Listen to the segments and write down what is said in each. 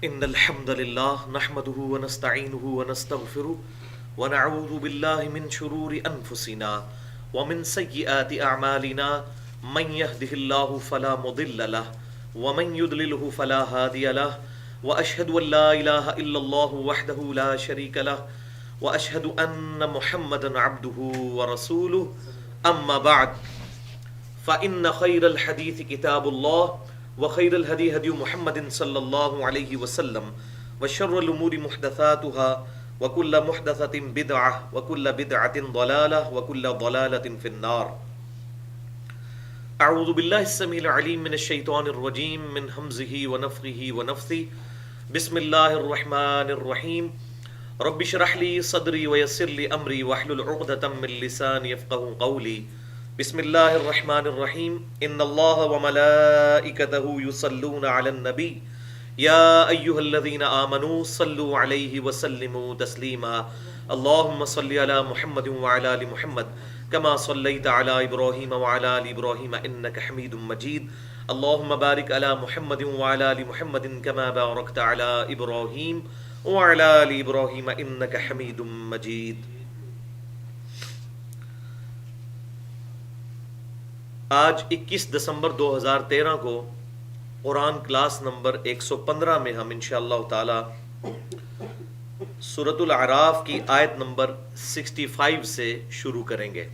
إن الحمد لله نحمده ونستعينه ونستغفره ونعوذ بالله من شرور أنفسنا ومن سيئات أعمالنا من يهده الله فلا مضل له ومن يضلله فلا هادي له وأشهد أن لا إله إلا الله وحده لا شريك له وأشهد أن محمدا عبده ورسوله أما بعد فإن خير الحديث كتاب الله وخير الهدي هدي محمد صلى الله عليه وسلم وشر الأمور محدثاتها وكل محدثة بدعة وكل بدعة ضلالة وكل ضلالة في النار. أعوذ بالله السميع العليم من الشيطان الرجيم من همزه ونفخه ونفثه. بسم الله الرحمن الرحيم. رب اشرح لي صدري ويسر لي أمري واحلل عقدة من لساني يفقهوا قولي. بسم اللہ الرحمن الرحیم. ان اللہ وملائکتہ یصلون علی النبی یا ایہا الذین آمنوا صلوا علیہ وسلموا تسلیما. اللہم صل علی محمد وعلی آل محمد کما صلیت علی ابراہیم وعلی آل ابراہیم انک حمید مجید. اللہم بارک علی محمد وعلی آل محمد کما بارکت علی ابراہیم وعلی آل ابراہیم انک حمید مجید. آج 21 دسمبر 2013 کو قرآن کلاس نمبر 115 میں ہم انشاءاللہ تعالی سورۃ الاعراف کی آیت نمبر 65 سے شروع کریں گے.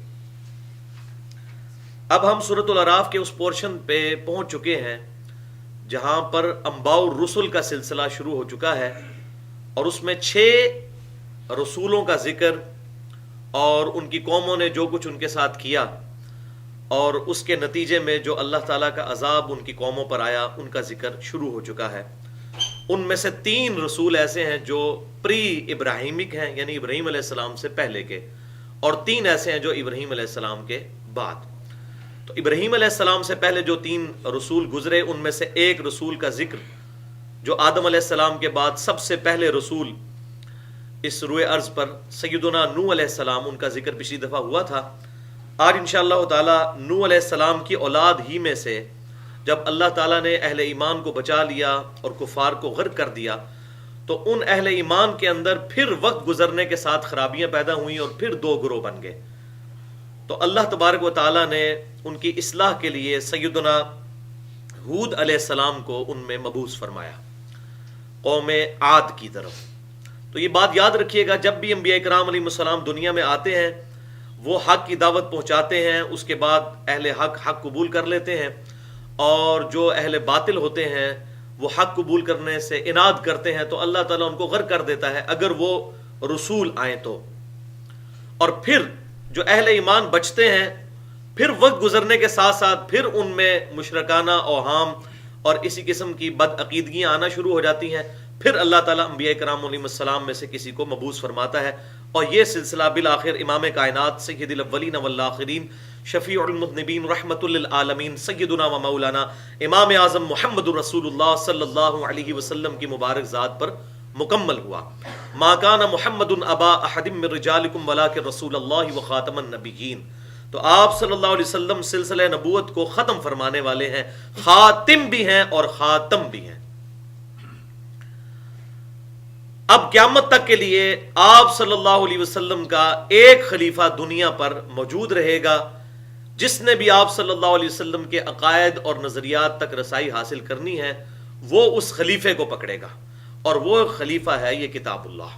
اب ہم سورۃ الاعراف کے اس پورشن پہ پہنچ چکے ہیں جہاں پر انباء الرسل کا سلسلہ شروع ہو چکا ہے اور اس میں 6 رسولوں کا ذکر اور ان کی قوموں نے جو کچھ ان کے ساتھ کیا اور اس کے نتیجے میں جو اللہ تعالیٰ کا عذاب ان کی قوموں پر آیا ان کا ذکر شروع ہو چکا ہے. ان میں سے 3 رسول ایسے ہیں جو پری ابراہیمک ہیں یعنی ابراہیم علیہ السلام سے پہلے کے، اور 3 ایسے ہیں جو ابراہیم علیہ السلام کے بعد. تو ابراہیم علیہ السلام سے پہلے جو 3 رسول گزرے ان میں سے ایک رسول کا ذکر جو آدم علیہ السلام کے بعد سب سے پہلے رسول اس روئے ارض پر سیدنا نوح علیہ السلام، ان کا ذکر پچھلی دفعہ ہوا تھا. آج انشاءاللہ تعالی نوح علیہ السلام کی اولاد ہی میں سے جب اللہ تعالیٰ نے اہل ایمان کو بچا لیا اور کفار کو غرق کر دیا تو ان اہل ایمان کے اندر پھر وقت گزرنے کے ساتھ خرابیاں پیدا ہوئیں اور پھر 2 گروہ بن گئے. تو اللہ تبارک و تعالیٰ نے ان کی اصلاح کے لیے سیدنا ہود علیہ السلام کو ان میں مبعوث فرمایا قوم عاد کی طرف. تو یہ بات یاد رکھیے گا، جب بھی انبیاء کرام علیہ السلام دنیا میں آتے ہیں وہ حق کی دعوت پہنچاتے ہیں، اس کے بعد اہل حق قبول کر لیتے ہیں، اور جو اہل باطل ہوتے ہیں وہ حق قبول کرنے سے اناد کرتے ہیں تو اللہ تعالیٰ ان کو غرق کر دیتا ہے اگر وہ رسول آئیں تو. اور پھر جو اہل ایمان بچتے ہیں پھر وقت گزرنے کے ساتھ ساتھ پھر ان میں مشرکانہ اوہام اور اسی قسم کی بد عقیدگیاں آنا شروع ہو جاتی ہیں. پھر اللہ تعالیٰ انبیاء کرام علیہ السلام میں سے کسی کو مبعوث فرماتا ہے، اور یہ سلسلہ بالآخر امام کائنات سید الاولین والآخرین شفیع المذنبین رحمت للعالمین سیدنا و مولانا امام اعظم محمد رسول اللہ صلی اللہ علیہ وسلم کی مبارک ذات پر مکمل ہوا. ما کان محمد ابا احد من رجالکم ولکن رسول اللہ و خاتم النبیین. تو آپ صلی اللہ علیہ وسلم سلسلہ نبوت کو ختم فرمانے والے ہیں، خاتم بھی ہیں اور خاتم بھی ہیں. اب قیامت تک کے لیے آپ صلی اللہ علیہ وسلم کا ایک خلیفہ دنیا پر موجود رہے گا جس نے بھی آپ صلی اللہ علیہ وسلم کے عقائد اور نظریات تک رسائی حاصل کرنی ہے وہ اس خلیفے کو پکڑے گا، اور وہ خلیفہ ہے یہ کتاب اللہ.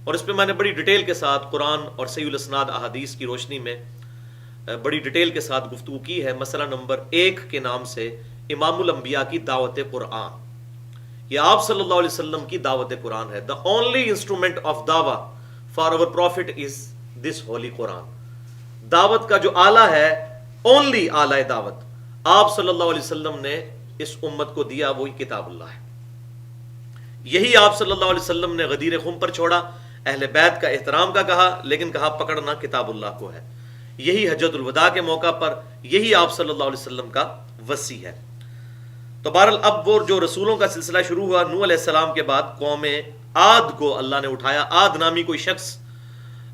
اور اس پہ میں نے بڑی ڈیٹیل کے ساتھ قرآن اور صحیح الاسناد احادیث کی روشنی میں بڑی ڈیٹیل کے ساتھ گفتگو کی ہے. مسئلہ نمبر 1 کے نام سے امام الانبیاء کی دعوت قرآن. یہ آپ صلی اللہ علیہ وسلم کی دعوت قرآن ہے. The only instrument of dawah for our prophet is this holy Quran. دعوت کا جو آلہ ہے، only آلہ دعوت آپ صلی اللہ علیہ وسلم نے اس امت کو دیا وہی کتاب اللہ ہے. یہی آپ صلی اللہ علیہ وسلم نے غدیر خم پر چھوڑا، اہل بیت کا احترام کا کہا، لیکن کہا پکڑنا کتاب اللہ کو ہے. یہی حجۃ الوداع کے موقع پر یہی آپ صلی اللہ علیہ وسلم کا وصی ہے. تو بہرحال اب وہ جو رسولوں کا سلسلہ شروع ہوا نوح علیہ السلام کے بعد قوم عاد کو اللہ نے اٹھایا. عاد نامی کوئی شخص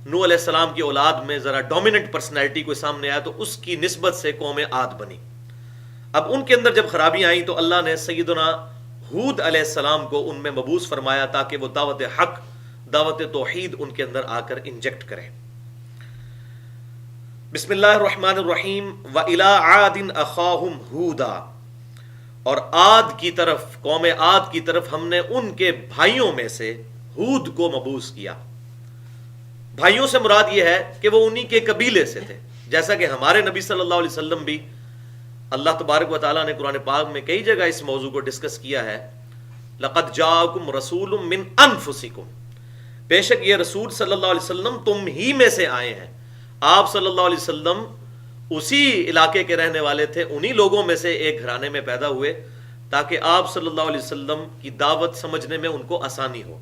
نوح علیہ السلام کی اولاد میں ذرا ڈومیننٹ پرسنالٹی کوئی سامنے آیا تو اس کی نسبت سے قوم عاد بنی. اب ان کے اندر جب خرابیاں آئیں تو اللہ نے سیدنا ہود علیہ السلام کو ان میں مبعوث فرمایا تاکہ وہ دعوت حق، دعوت توحید ان کے اندر آ کر انجیکٹ کریں۔ بسم اللہ الرحمن الرحیم۔ وَإِلَىٰ عَادٍ أَخَاهُمْ هُودًا، اور عاد کی طرف، قوم عاد کی طرف ہم نے ان کے بھائیوں میں سے ہود کو مبعوث کیا۔ بھائیوں سے مراد یہ ہے کہ وہ انہی کے قبیلے سے تھے، جیسا کہ ہمارے نبی صلی اللہ علیہ وسلم بھی، اللہ تبارک و تعالیٰ نے قرآن پاک میں کئی جگہ اس موضوع کو ڈسکس کیا ہے۔ لَقَدْ جَاءَكُمْ رَسُولٌ مِّنْ أَنفُسِكُمْ، بے شک یہ رسول صلی اللہ علیہ وسلم تم ہی میں سے آئے ہیں۔ آپ صلی اللہ علیہ وسلم اسی علاقے کے رہنے والے تھے، انہی لوگوں میں سے ایک گھرانے میں پیدا ہوئے تاکہ آپ صلی اللہ علیہ وسلم کی دعوت سمجھنے میں ان کو آسانی ہو۔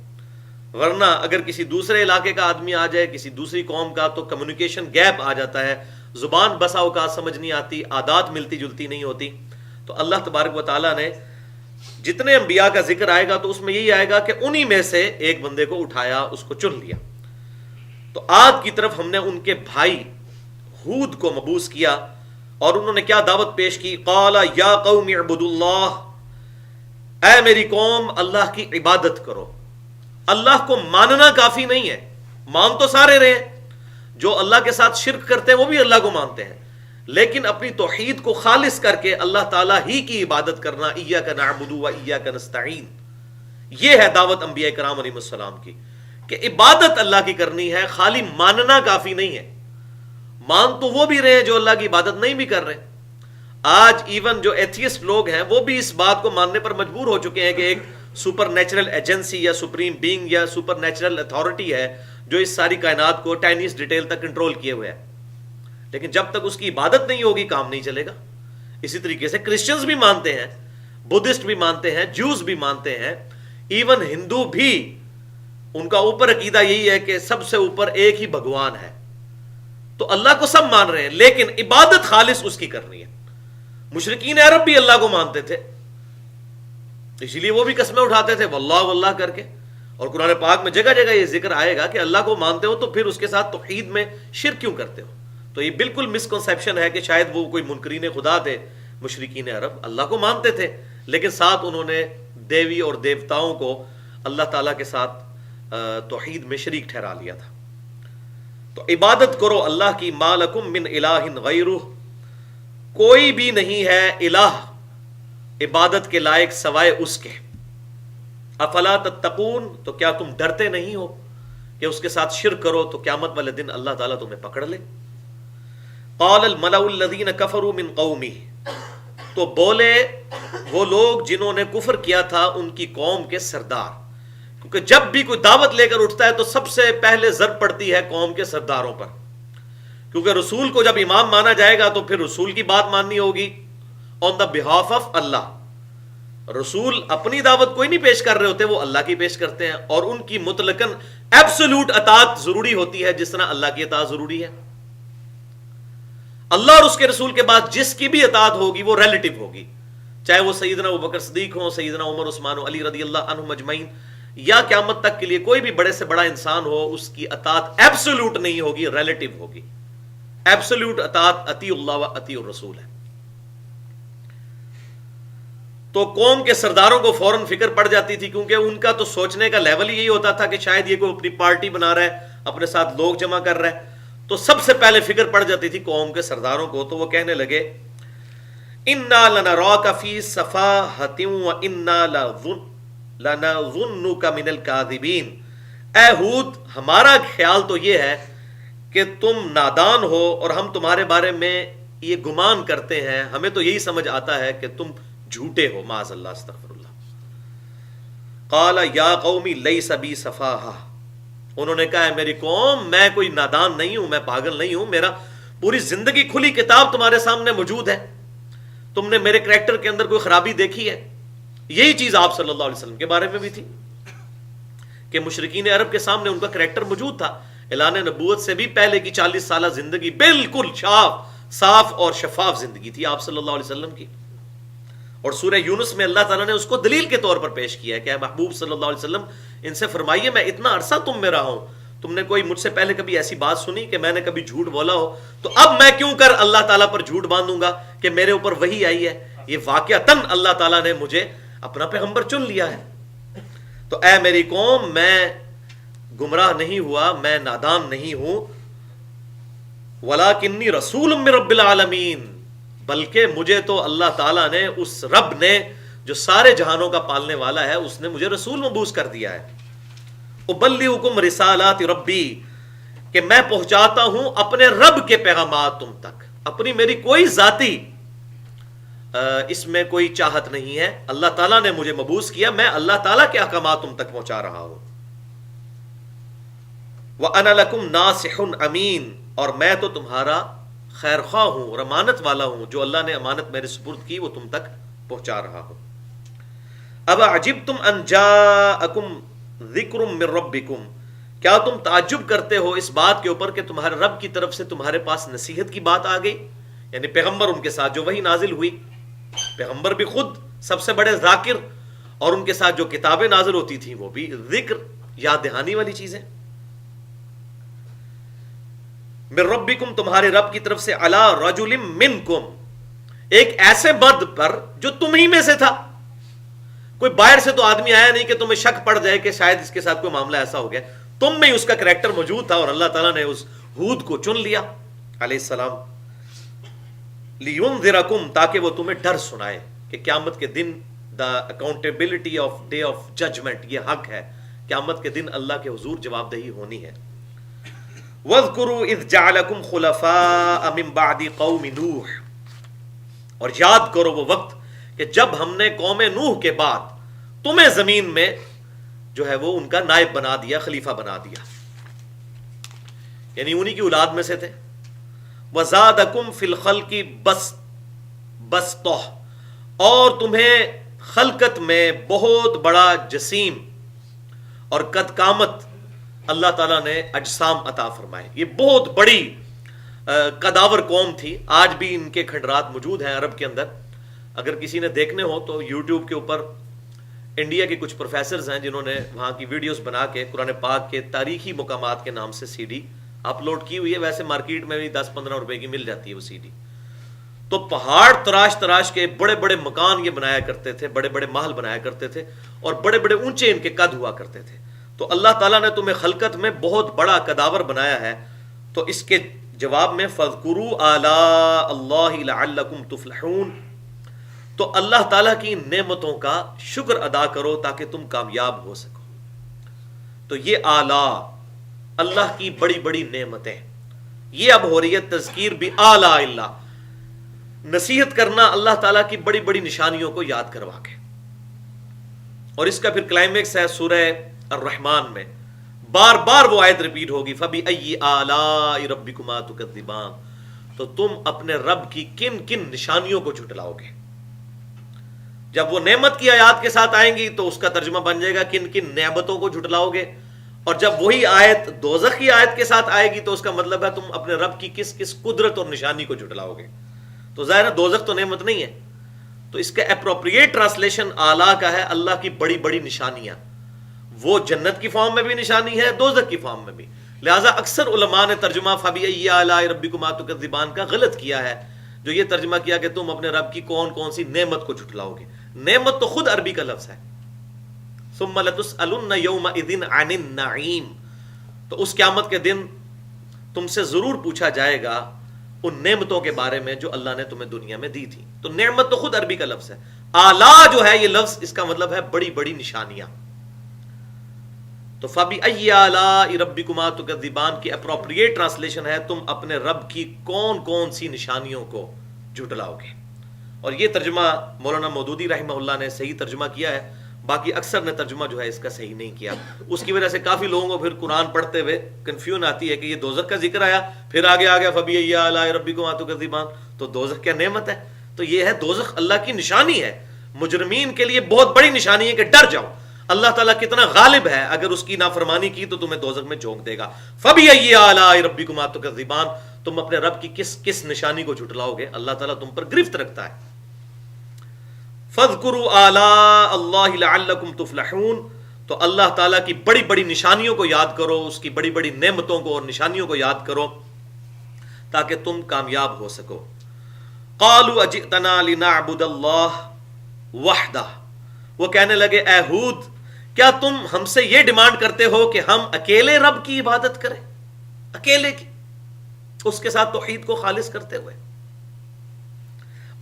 ورنہ اگر کسی دوسرے علاقے کا آدمی آ جائے، کسی دوسری قوم کا، تو کمیونیکیشن گیپ آ جاتا ہے، زبان بسا اوقات سمجھ نہیں آتی، عادات ملتی جلتی نہیں ہوتی۔ تو اللہ تبارک و تعالیٰ نے جتنے انبیاء کا ذکر آئے گا تو اس میں یہی آئے گا کہ انہی میں سے ایک بندے کو اٹھایا، اس کو چن لیا۔ تو عاد کی طرف ہم نے ان کے بھائی ہود کو مبعوث کیا، اور انہوں نے کیا دعوت پیش کی؟ قال یا قوم اعبدوا اللہ، اے میری قوم اللہ کی عبادت کرو۔ اللہ کو ماننا کافی نہیں ہے، مان تو سارے رہے ہیں، جو اللہ کے ساتھ شرک کرتے ہیں وہ بھی اللہ کو مانتے ہیں، لیکن اپنی توحید کو خالص کر کے اللہ تعالیٰ ہی کی عبادت کرنا، ایاک نعبد و ایاک نستعین، یہ ہے دعوت انبیاء کرام علیہ السلام کی، کہ عبادت اللہ کی کرنی ہے، خالی ماننا کافی نہیں ہے۔ مان تو وہ بھی رہے ہیں جو اللہ کی عبادت نہیں بھی کر رہے۔ آج ایون جو ایتھیسٹ لوگ ہیں وہ بھی اس بات کو ماننے پر مجبور ہو چکے ہیں کہ ایک سپر نیچرل ایجنسی یا سپریم بینگ یا سپر نیچرل اتھارٹی ہے جو اس ساری کائنات کو ٹائنیز ڈیٹیل تک کنٹرول کیے ہوئے ہے، لیکن جب تک اس کی عبادت نہیں ہوگی کام نہیں چلے گا۔ اسی طریقے سے کرسچنز بھی مانتے ہیں، بدھسٹ بھی مانتے ہیں، جوز بھی مانتے ہیں، ایون ہندو بھی، ان کا اوپر عقیدہ یہی ہے کہ سب سے اوپر ایک ہی بھگوان ہے۔ تو اللہ کو سب مان رہے ہیں لیکن عبادت خالص اس کی کرنی ہے۔ مشرکین عرب بھی اللہ کو مانتے تھے، اسی لیے وہ بھی قسمیں اٹھاتے تھے واللہ واللہ کر کے، اور قرآن پاک میں جگہ جگہ یہ ذکر آئے گا کہ اللہ کو مانتے ہو تو پھر اس کے ساتھ توحید میں شرک کیوں کرتے ہو۔ تو یہ بالکل مسکنسیپشن ہے کہ شاید وہ کوئی منکرین خدا تھے مشرکین عرب، اللہ کو مانتے تھے لیکن ساتھ انہوں نے دیوی اور دیوتاؤں کو اللہ تعالیٰ کے ساتھ توحید میں شریک ٹھہرا لیا تھا۔ تو عبادت کرو اللہ کی، ما لکم من الہ غیرہ، کوئی بھی نہیں ہے الہ عبادت کے لائق سوائے اس کے۔ افلا تتقون، تو کیا تم ڈرتے نہیں ہو کہ اس کے ساتھ شرک کرو تو قیامت والے دن اللہ تعالیٰ تمہیں پکڑ لے۔ قال الملأ الذین کفروا من قومہ، تو بولے وہ لوگ جنہوں نے کفر کیا تھا ان کی قوم کے سردار، کیونکہ جب بھی کوئی دعوت لے کر اٹھتا ہے تو سب سے پہلے ضرب پڑتی ہے قوم کے سرداروں پر، کیونکہ رسول کو جب امام مانا جائے گا تو پھر رسول کی بات ماننی ہوگی آن دا بہاف آف اللہ۔ رسول اپنی دعوت کوئی نہیں پیش کر رہے ہوتے، وہ اللہ کی پیش کرتے ہیں، اور ان کی مطلقاً ایبسولوٹ اطاعت ضروری ہوتی ہے جس طرح اللہ کی اطاعت ضروری ہے۔ اللہ اور اس کے رسول کے بعد جس کی بھی اطاعت ہوگی وہ ریلیٹو ہوگی، چاہے وہ سیدنا ابوبکر صدیق ہوں، سیدنا عمر، عثمان و علی رضی اللہ عنہم اجمعین، یا قیامت تک کے لیے کوئی بھی بڑے سے بڑا انسان ہو، اس کی اطاعت ایبسولوٹ نہیں ہوگی، ریلیٹو ہوگی۔ ایبسولوٹ اطاعت اطیع اللہ و اطیع الرسول ہے۔ تو قوم کے سرداروں کو فوراً فکر پڑ جاتی تھی، کیونکہ ان کا تو سوچنے کا لیول ہی یہی ہوتا تھا کہ شاید یہ کوئی اپنی پارٹی بنا رہا ہے، اپنے ساتھ لوگ جمع کر رہا ہے، تو سب سے پہلے فکر پڑ جاتی تھی قوم کے سرداروں کو۔ تو وہ کہنے لگے اِنَّا لَنَرَاكَ فِي صَفَاحَةٍ وَإِنَّا لَنَظُنُّكَ مِنَ الْكَاذِبِينَ، اے ہود ہمارا خیال تو یہ ہے کہ تم نادان ہو اور ہم تمہارے بارے میں یہ گمان کرتے ہیں، ہمیں تو یہی سمجھ آتا ہے کہ تم جھوٹے ہو، معاذ اللہ، استغفر اللہ۔ قال یا قومی لیس بی سفاہہ، انہوں نے کہا ہے میری قوم میں کوئی نادان نہیں ہوں، میں پاگل نہیں ہوں، میرا پوری زندگی کھلی کتاب تمہارے سامنے موجود ہے، تم نے میرے کریکٹر کے اندر کوئی خرابی دیکھی ہے؟ یہی چیز آپ صلی اللہ علیہ وسلم کے بارے میں بھی تھی کہ مشرکین عرب کے سامنے ان کا کریکٹر موجود تھا۔ اعلان نبوت سے بھی پہلے کی 40 سالہ زندگی بالکل صاف اور شفاف زندگی تھی آپ صلی اللہ علیہ وسلم کی، اور سورہ یونس میں اللہ تعالیٰ نے اس کو دلیل کے طور پر پیش کیا ہے کہ اے محبوب صلی اللہ علیہ وسلم ان سے فرمائیے میں اتنا عرصہ تم میں رہا ہوں، تم نے کوئی مجھ سے پہلے کبھی ایسی بات سنی کہ میں نے کبھی جھوٹ بولا ہو؟ تو اب میں کیوں کر اللہ تعالیٰ پر جھوٹ باندھوں گا کہ میرے اوپر وحی آئی ہے؟ یہ واقعتاً اللہ تعالیٰ نے مجھے اپنا پیغمبر چن لیا ہے. تو اے میری قوم، میں گمراہ نہیں ہوا، میں نادان نہیں ہوں. وَلَكِنِّي رَسُولٌ مِّن رَبِّ الْعَالَمِينَ، بلکہ مجھے تو اللہ تعالیٰ نے، اس رب نے جو سارے جہانوں کا پالنے والا ہے، اس نے مجھے رسول مبعوث کر دیا ہے. اُبَلِّغُكُمْ رِسَالَاتِ رَبِّي، کہ میں پہنچاتا ہوں اپنے رب کے پیغامات تم تک. اپنی میری کوئی ذاتی اس میں کوئی چاہت نہیں ہے. اللہ تعالیٰ نے مجھے مبعوث کیا، میں اللہ تعالیٰ کے احکامات تم تک پہنچا رہا ہوں. وَأَنَا لَكُمْ نَاصِحٌ أَمِينٌ، اور میں تو تمہارا خیر خواہ ہوں اور امانت والا ہوں. جو اللہ نے امانت میرے سپرد کی وہ تم تک پہنچا رہا ہوں. اب عجبتم ان جاءکم ذکر من ربکم، کیا تم تعجب کرتے ہو اس بات کے اوپر کہ تمہارے رب کی طرف سے تمہارے پاس نصیحت کی بات آ گئی. یعنی پیغمبر ان کے ساتھ جو وحی نازل ہوئی، پیغمبر بھی خود سب سے بڑے ذاکر، اور ان کے ساتھ جو کتابیں نازل ہوتی تھیں وہ بھی ذکر، یاد دہانی والی چیزیں. من ربکم، تمہارے رب کی طرف سے، علی رجل منکم، ایک ایسے مرد پر جو تم ہی میں سے تھا. کوئی باہر سے تو آدمی آیا نہیں کہ تمہیں شک پڑ جائے کہ شاید اس کے ساتھ کوئی معاملہ ایسا ہو گیا. تم میں اس کا کریکٹر موجود تھا، اور اللہ تعالیٰ نے اس ہود کو چن لیا علیہ السلام. لِيُنذِرَكُمْ، تاکہ وہ تمہیں ڈر سنائے کہ قیامت کے دن the accountability of day of judgment, یہ حق ہے. قیامت کے دن اللہ کے حضور جواب دہی ہونی ہے. وَاذْكُرُوا إِذْ جَعَلَكُمْ خُلَفَاءَ مِنْ بَعْدِ قَوْمِ نُوحٍ، اور یاد کرو وہ وقت کہ جب ہم نے قوم نوح کے بعد تمہیں زمین میں جو ہے وہ ان کا نائب بنا دیا، خلیفہ بنا دیا. یعنی انہی کی اولاد میں سے تھے. وَزَادَكُمْ فِي الْخَلْقِ بَسْطَةً، اور تمہیں خلقت میں بہت بڑا جسیم اور قد قامت اللہ تعالیٰ نے اجسام عطا فرمائے. یہ بہت بڑی قداور قوم تھی. آج بھی ان کے کھنڈرات موجود ہیں عرب کے اندر. اگر کسی نے دیکھنے ہو تو یوٹیوب کے اوپر انڈیا کے کچھ پروفیسرز ہیں جنہوں نے وہاں کی ویڈیوز بنا کے قرآن پاک کے تاریخی مقامات کے نام سے سی ڈی اپلوڈ کی ہوئی ہے. ویسے مارکیٹ میں بھی 10-15 روپے کی مل جاتی ہے وہ سی ڈی. تو پہاڑ تراش تراش کے بڑے بڑے مکان یہ بنایا کرتے تھے، بڑے بڑے محل بنایا کرتے تھے، اور بڑے بڑے اونچے ان کے قد ہوا کرتے تھے. تو اللہ تعالیٰ نے تمہیں خلقت میں بہت بڑا قداور بنایا ہے. تو اس کے جواب میں فَاذْكُرُوا آلَاءَ اللَّهِ لَعَلَّكُمْ تُفْلِحُونَ، تو اللہ تعالیٰ کی نعمتوں کا شکر ادا کرو تاکہ تم کامیاب ہو سکو. تو یہ آلاء اللہ کی بڑی بڑی نعمتیں، یہ اب ہو رہی ہے تذکیر بھی آلاء اللہ، نصیحت کرنا اللہ تعالیٰ کی بڑی بڑی نشانیوں کو یاد کروا کے. اور اس کا پھر کلائمیکس ہے سورہ الرحمن میں، بار بار وہ آیت ریپیٹ ہوگی، فَبِأَيِّ آلَاءِ رَبِّكُمَا تُكَذِّبَانِ، تو تم اپنے رب کی کن کن نشانیوں کو جھٹلاؤ گے. جب وہ نعمت کی آیات کے ساتھ آئیں گی تو اس کا ترجمہ بن جائے گا کن کن نعمتوں کو جھٹلاؤ گے. اور جب وہی آیت دوزخ کی آیت کے ساتھ آئے گی تو اس کا مطلب ہے تم اپنے رب کی کس کس قدرت اور نشانی کو جھٹلاؤ گے. تو ظاہر ہے دوزخ تو نعمت نہیں ہے. تو اس کا اپروپریٹ ٹرانسلیشن آلہ کا ہے اللہ کی بڑی بڑی نشانیاں. وہ جنت کی فارم میں بھی نشانی ہے، دوزخ کی فارم میں بھی. لہٰذا اکثر علماء نے ترجمہ فَبِأَيِّ آلَاءِ رَبِّكُمَا تُكَذِّبَانِ کا غلط کیا ہے، جو یہ ترجمہ کیا کہ تم اپنے رب کی کون کون سی نعمت کو جھٹلاؤ گے. نعمت تو خود عربی کا لفظ ہے. ثُمَّ لَتُسْأَلُنَّ يَوْمَئِذٍ عَنِ النَّعِيمِ، تو اس قیامت کے دن تم سے ضرور پوچھا جائے گا ان نعمتوں کے بارے میں جو اللہ نے تمہیں دنیا میں دی تھی. تو نعمت تو خود عربی کا لفظ ہے. آلہ جو ہے یہ لفظ اس کا مطلب ہے بڑی بڑی نشانیاں. تو فَبِأَيِّ آلَاءِ رَبِّكُمَا تُكَذِّبَانِ کی اپروپریٹ ٹرانسلیشن ہے تم اپنے رب کی کون کون سی نشانیوں کو جھٹلاؤ گے. اور یہ ترجمہ مولانا مودودی رحمہ اللہ نے صحیح ترجمہ کیا ہے. باقی اکثر نے ترجمہ جو ہے اس کا صحیح نہیں کیا. اس کی وجہ سے کافی لوگوں کو پھر قرآن پڑھتے ہوئے کنفیوژن آتی ہے کہ یہ دوزخ کا ذکر آیا، پھر آگے آ گیا فَبِأَيِّ آلَاءِ رَبِّكُمَا تُكَذِّبَانِ، تو دوزخ کیا نعمت ہے؟ تو یہ ہے دوزخ اللہ کی نشانی ہے. مجرمین کے لیے بہت بڑی نشانی ہے کہ ڈر جاؤ. اللہ تعالیٰ کتنا غالب ہے، اگر اس کی نافرمانی کی تو تمہیں دوزخ میں جھونک دے گا. فَبِأَيِّ آلَاءِ رَبِّكُمَا تُكَذِّبَانِ، تم اپنے رب کی کس کس نشانی کو جھٹلاؤ گے. اللہ تعالیٰ تم پر گرفت رکھتا ہے. فَاذْكُرُوا آلَاءَ اللَّهِ لَعَلَّكُمْ تُفْلِحُونَ، تو اللہ تعالیٰ کی بڑی بڑی نشانیوں کو یاد کرو، اس کی بڑی بڑی نعمتوں کو اور نشانیوں کو یاد کرو تاکہ تم کامیاب ہو سکو. قَالُوا أَجِئْتَنَا لِنَعْبُدَ اللَّهَ وَحْدَهُ وہ کہنے لگے اے ہود کیا تم ہم سے یہ ڈیمانڈ کرتے ہو کہ ہم اکیلے رب کی عبادت کریں, اکیلے کی, اس کے ساتھ توحید کو خالص کرتے ہوئے.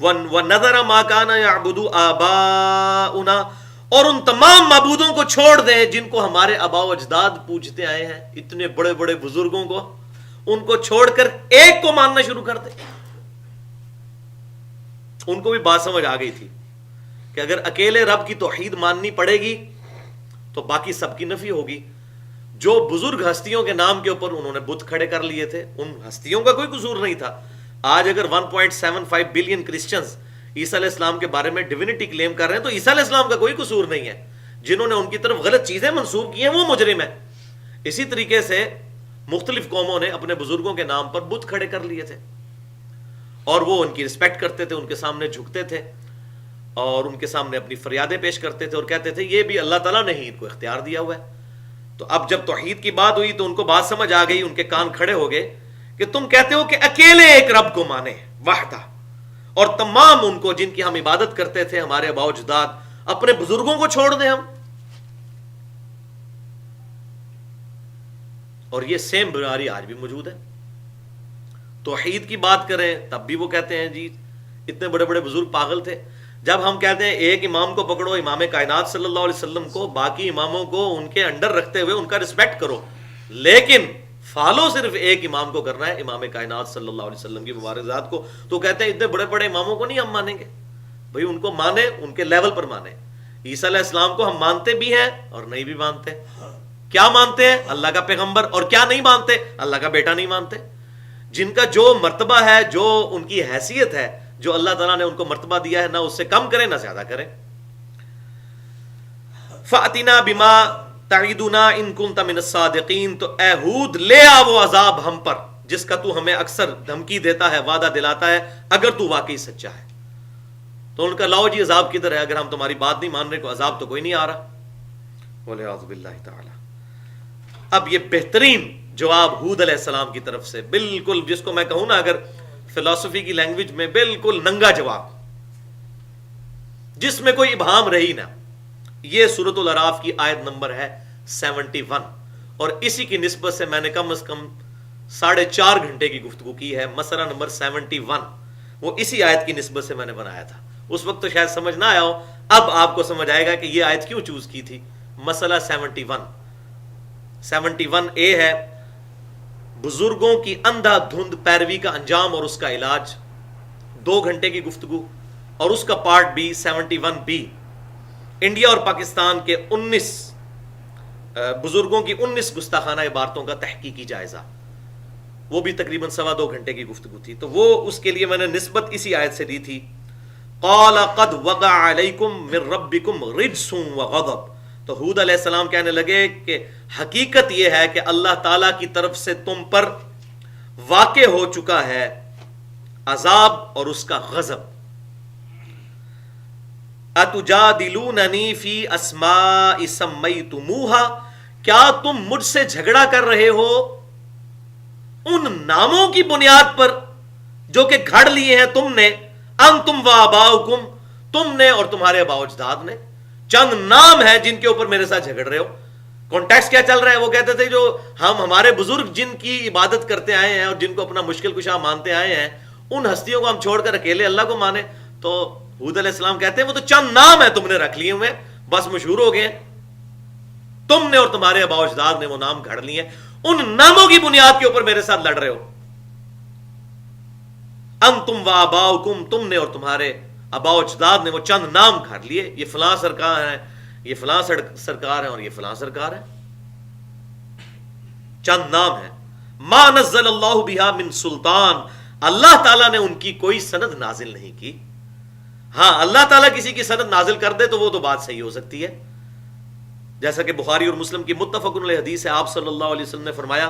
وَنَذَرَ مَا كَانَ يَعْبُدُ آبَاؤُنَا, اور ان تمام معبودوں کو چھوڑ دیں جن کو ہمارے آباء و اجداد پوجتے آئے ہیں, اتنے بڑے بڑے بزرگوں کو, ان کو چھوڑ کر ایک کو ماننا شروع کر دیں. ان کو بھی بات سمجھ آ گئی تھی کہ اگر اکیلے رب کی توحید ماننی پڑے گی تو باقی سب کی نفی ہوگی. جو بزرگ ہستیوں کے نام کے اوپر انہوں نے بت کھڑے کر لیے تھے, ان ہستیوں کا کوئی قصور نہیں تھا. آج اگر 1.75 بلین کرسچنز عیسیٰ علیہ السلام کے بارے میں ڈیوینٹی کلیم کر رہے ہیں تو عیسیٰ علیہ السلام کا کوئی قصور نہیں ہے. جنہوں نے ان کی طرف غلط چیزیں منسوب کی ہیں وہ مجرم ہیں. اسی طریقے سے مختلف قوموں نے اپنے بزرگوں کے نام پر بت کھڑے کر لیے تھے اور وہ ان کی رسپیکٹ کرتے تھے, ان کے سامنے جھکتے تھے اور ان کے سامنے اپنی فریادیں پیش کرتے تھے اور کہتے تھے یہ بھی اللہ تعالیٰ نے ہی ان کو اختیار دیا ہوا ہے. تو اب جب توحید کی بات ہوئی تو ان کو بات سمجھ آ گئی, ان کے کان کھڑے ہو گئے کہ تم کہتے ہو کہ اکیلے ایک رب کو مانے وحدہ, اور تمام ان کو جن کی ہم عبادت کرتے تھے ہمارے آباء و اجداد, اپنے بزرگوں کو چھوڑ دیں ہم. اور یہ سیم بیماری آج بھی موجود ہے. توحید کی بات کریں تب بھی وہ کہتے ہیں جی اتنے بڑے بڑے بزرگ پاگل تھے. جب ہم کہتے ہیں ایک امام کو پکڑو, امام کائنات صلی اللہ علیہ وسلم کو, باقی اماموں کو ان کے انڈر رکھتے ہوئے ان کا رسپیکٹ کرو, لیکن فالو صرف ایک امام کو کرنا ہے, امام کائنات صلی اللہ علیہ وسلم کی مبارک ذات کو, تو کہتے ہیں اتنے بڑے بڑے اماموں کو نہیں ہم مانیں گے. بھئی ان کو مانے, ان کے لیول پر مانے. عیسیٰ علیہ السلام کو ہم مانتے بھی ہیں اور نہیں بھی مانتے. کیا مانتے ہیں؟ اللہ کا پیغمبر. اور کیا نہیں مانتے؟ اللہ کا بیٹا نہیں مانتے. جن کا جو مرتبہ ہے, جو ان کی حیثیت ہے, جو اللہ تعالیٰ نے ان کو مرتبہ دیا ہے, نہ اس سے کم کریں نہ زیادہ کریں. فَأْتِنَا بِمَا تَعِدُنَا إِن كُنْتَ مِنَ الصَّادِقِينَ, تو اے ہود لے آ وہ عذاب ہم پر جس کا تو ہمیں اکثر دھمکی دیتا ہے, وعدہ دلاتا ہے, اگر تو واقعی سچا ہے. تو ان کا لاؤ جی عذاب کدھر ہے, اگر ہم تمہاری بات نہیں مان رہے کو عذاب تو کوئی نہیں آ رہا. وَلِعَوْذُ بِاللَّهِ تَعَالَى. اب یہ بہترین جواب ہود علیہ السلام کی طرف سے, بالکل جس کو میں کہوں نا اگر فلسفی کی لینگویج میں بالکل ننگا جواب, جس میں کوئی ابہام رہی نہ. یہ سورۃ الاعراف کی آیت نمبر ہے 71, اور اسی کی نسبت سے میں نے کم از کم 4.5 گھنٹے کی گفتگو کی ہے. مسئلہ نمبر 71 وہ اسی آیت کی نسبت سے میں نے بنایا تھا. اس وقت تو شاید سمجھ نہ آیا ہو, اب آپ کو سمجھ آئے گا کہ یہ آیت کیوں چوز کی تھی. مسئلہ 71A ہے بزرگوں کی اندھا دھند پیروی کا انجام اور اس کا علاج. 2 گھنٹے کی گفتگو, اور اس کا پارٹ بھی 71B, انڈیا اور پاکستان کے 19 بزرگوں کی 19 گستاخانہ عبارتوں کا تحقیقی جائزہ, وہ بھی تقریباً 2.25 گھنٹے کی گفتگو تھی. تو وہ اس کے لیے میں نے نسبت اسی آیت سے دی تھی. قال قد وقع علیکم من ربکم رجس وغضب. تو ہود علیہ السلام کہنے لگے کہ حقیقت یہ ہے کہ اللہ تعالیٰ کی طرف سے تم پر واقع ہو چکا ہے عذاب اور اس کا غضب. اتجادلوننی فی اسماء سمیتموها, کیا تم مجھ سے جھگڑا کر رہے ہو ان ناموں کی بنیاد پر جو کہ گھڑ لیے ہیں تم نے, انتم و آباؤکم, تم نے اور تمہارے آباء و اجداد نے. چند نام ہیں جن کے اوپر میرے ساتھ جھگڑ رہے ہو. کانٹیکسٹ کیا چل رہا ہے؟ وہ کہتے تھے جو ہمارے بزرگ جن کی عبادت کرتے آئے ہیں اور جن کو اپنا مشکل کشا مانتے آئے ہیں, ان ہستیوں کو ہم چھوڑ کر اکیلے اللہ کو مانے. تو ہود علیہ السلام کہتے ہیں وہ تو چند نام ہیں تم نے رکھ لیے ہوئے, بس مشہور ہو گئے. تم نے اور تمہارے آباء و اجداد نے وہ نام گھڑ لیے, ان ناموں کی بنیاد کے اوپر میرے ساتھ لڑ رہے ہو. انتم و آباؤکم, تم نے اور تمہارے آباء و اجداد نے وہ چند نام گھڑ لیے, یہ فلاں سرکار ہے, یہ فلاں سرکار ہے اور یہ فلاں سرکار ہے. چند نام ہیں. ما نزل اللہ بہا من سلطان, اللہ تعالیٰ نے ان کی کوئی سند نازل نہیں کی. ہاں اللہ تعالیٰ کسی کی سند نازل کر دے تو وہ تو بات صحیح ہو سکتی ہے, جیسا کہ بخاری اور مسلم کی متفق علیہ حدیث ہے. آپ صلی اللہ علیہ وسلم نے فرمایا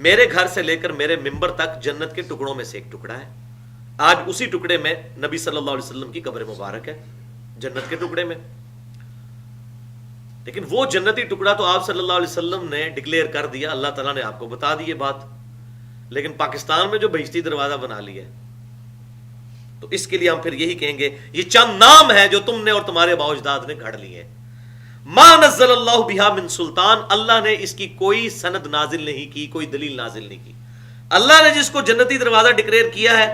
میرے گھر سے لے کر میرے ممبر تک جنت کے ٹکڑوں میں سے ایک ٹکڑا ہے. آج اسی ٹکڑے میں نبی صلی اللہ علیہ وسلم کی قبر مبارک ہے, جنت کے ٹکڑے میں. لیکن وہ جنتی ٹکڑا تو آپ صلی اللہ علیہ وسلم نے ڈکلیئر کر دیا, اللہ تعالیٰ نے آپ کو بتا دی یہ بات. لیکن پاکستان میں جو بہشتی دروازہ بنا لیا ہے, تو اس کے لیے ہم پھر یہی کہیں گے یہ چند نام ہے جو تم نے اور تمہارے آباء و اجداد نے گھڑ لیے. ما نزل اللہ بہا من سلطان, اللہ نے اس کی کوئی سند نازل نہیں کی, کوئی دلیل نازل نہیں کی. اللہ نے جس کو جنتی دروازہ ڈکلیئر کیا ہے,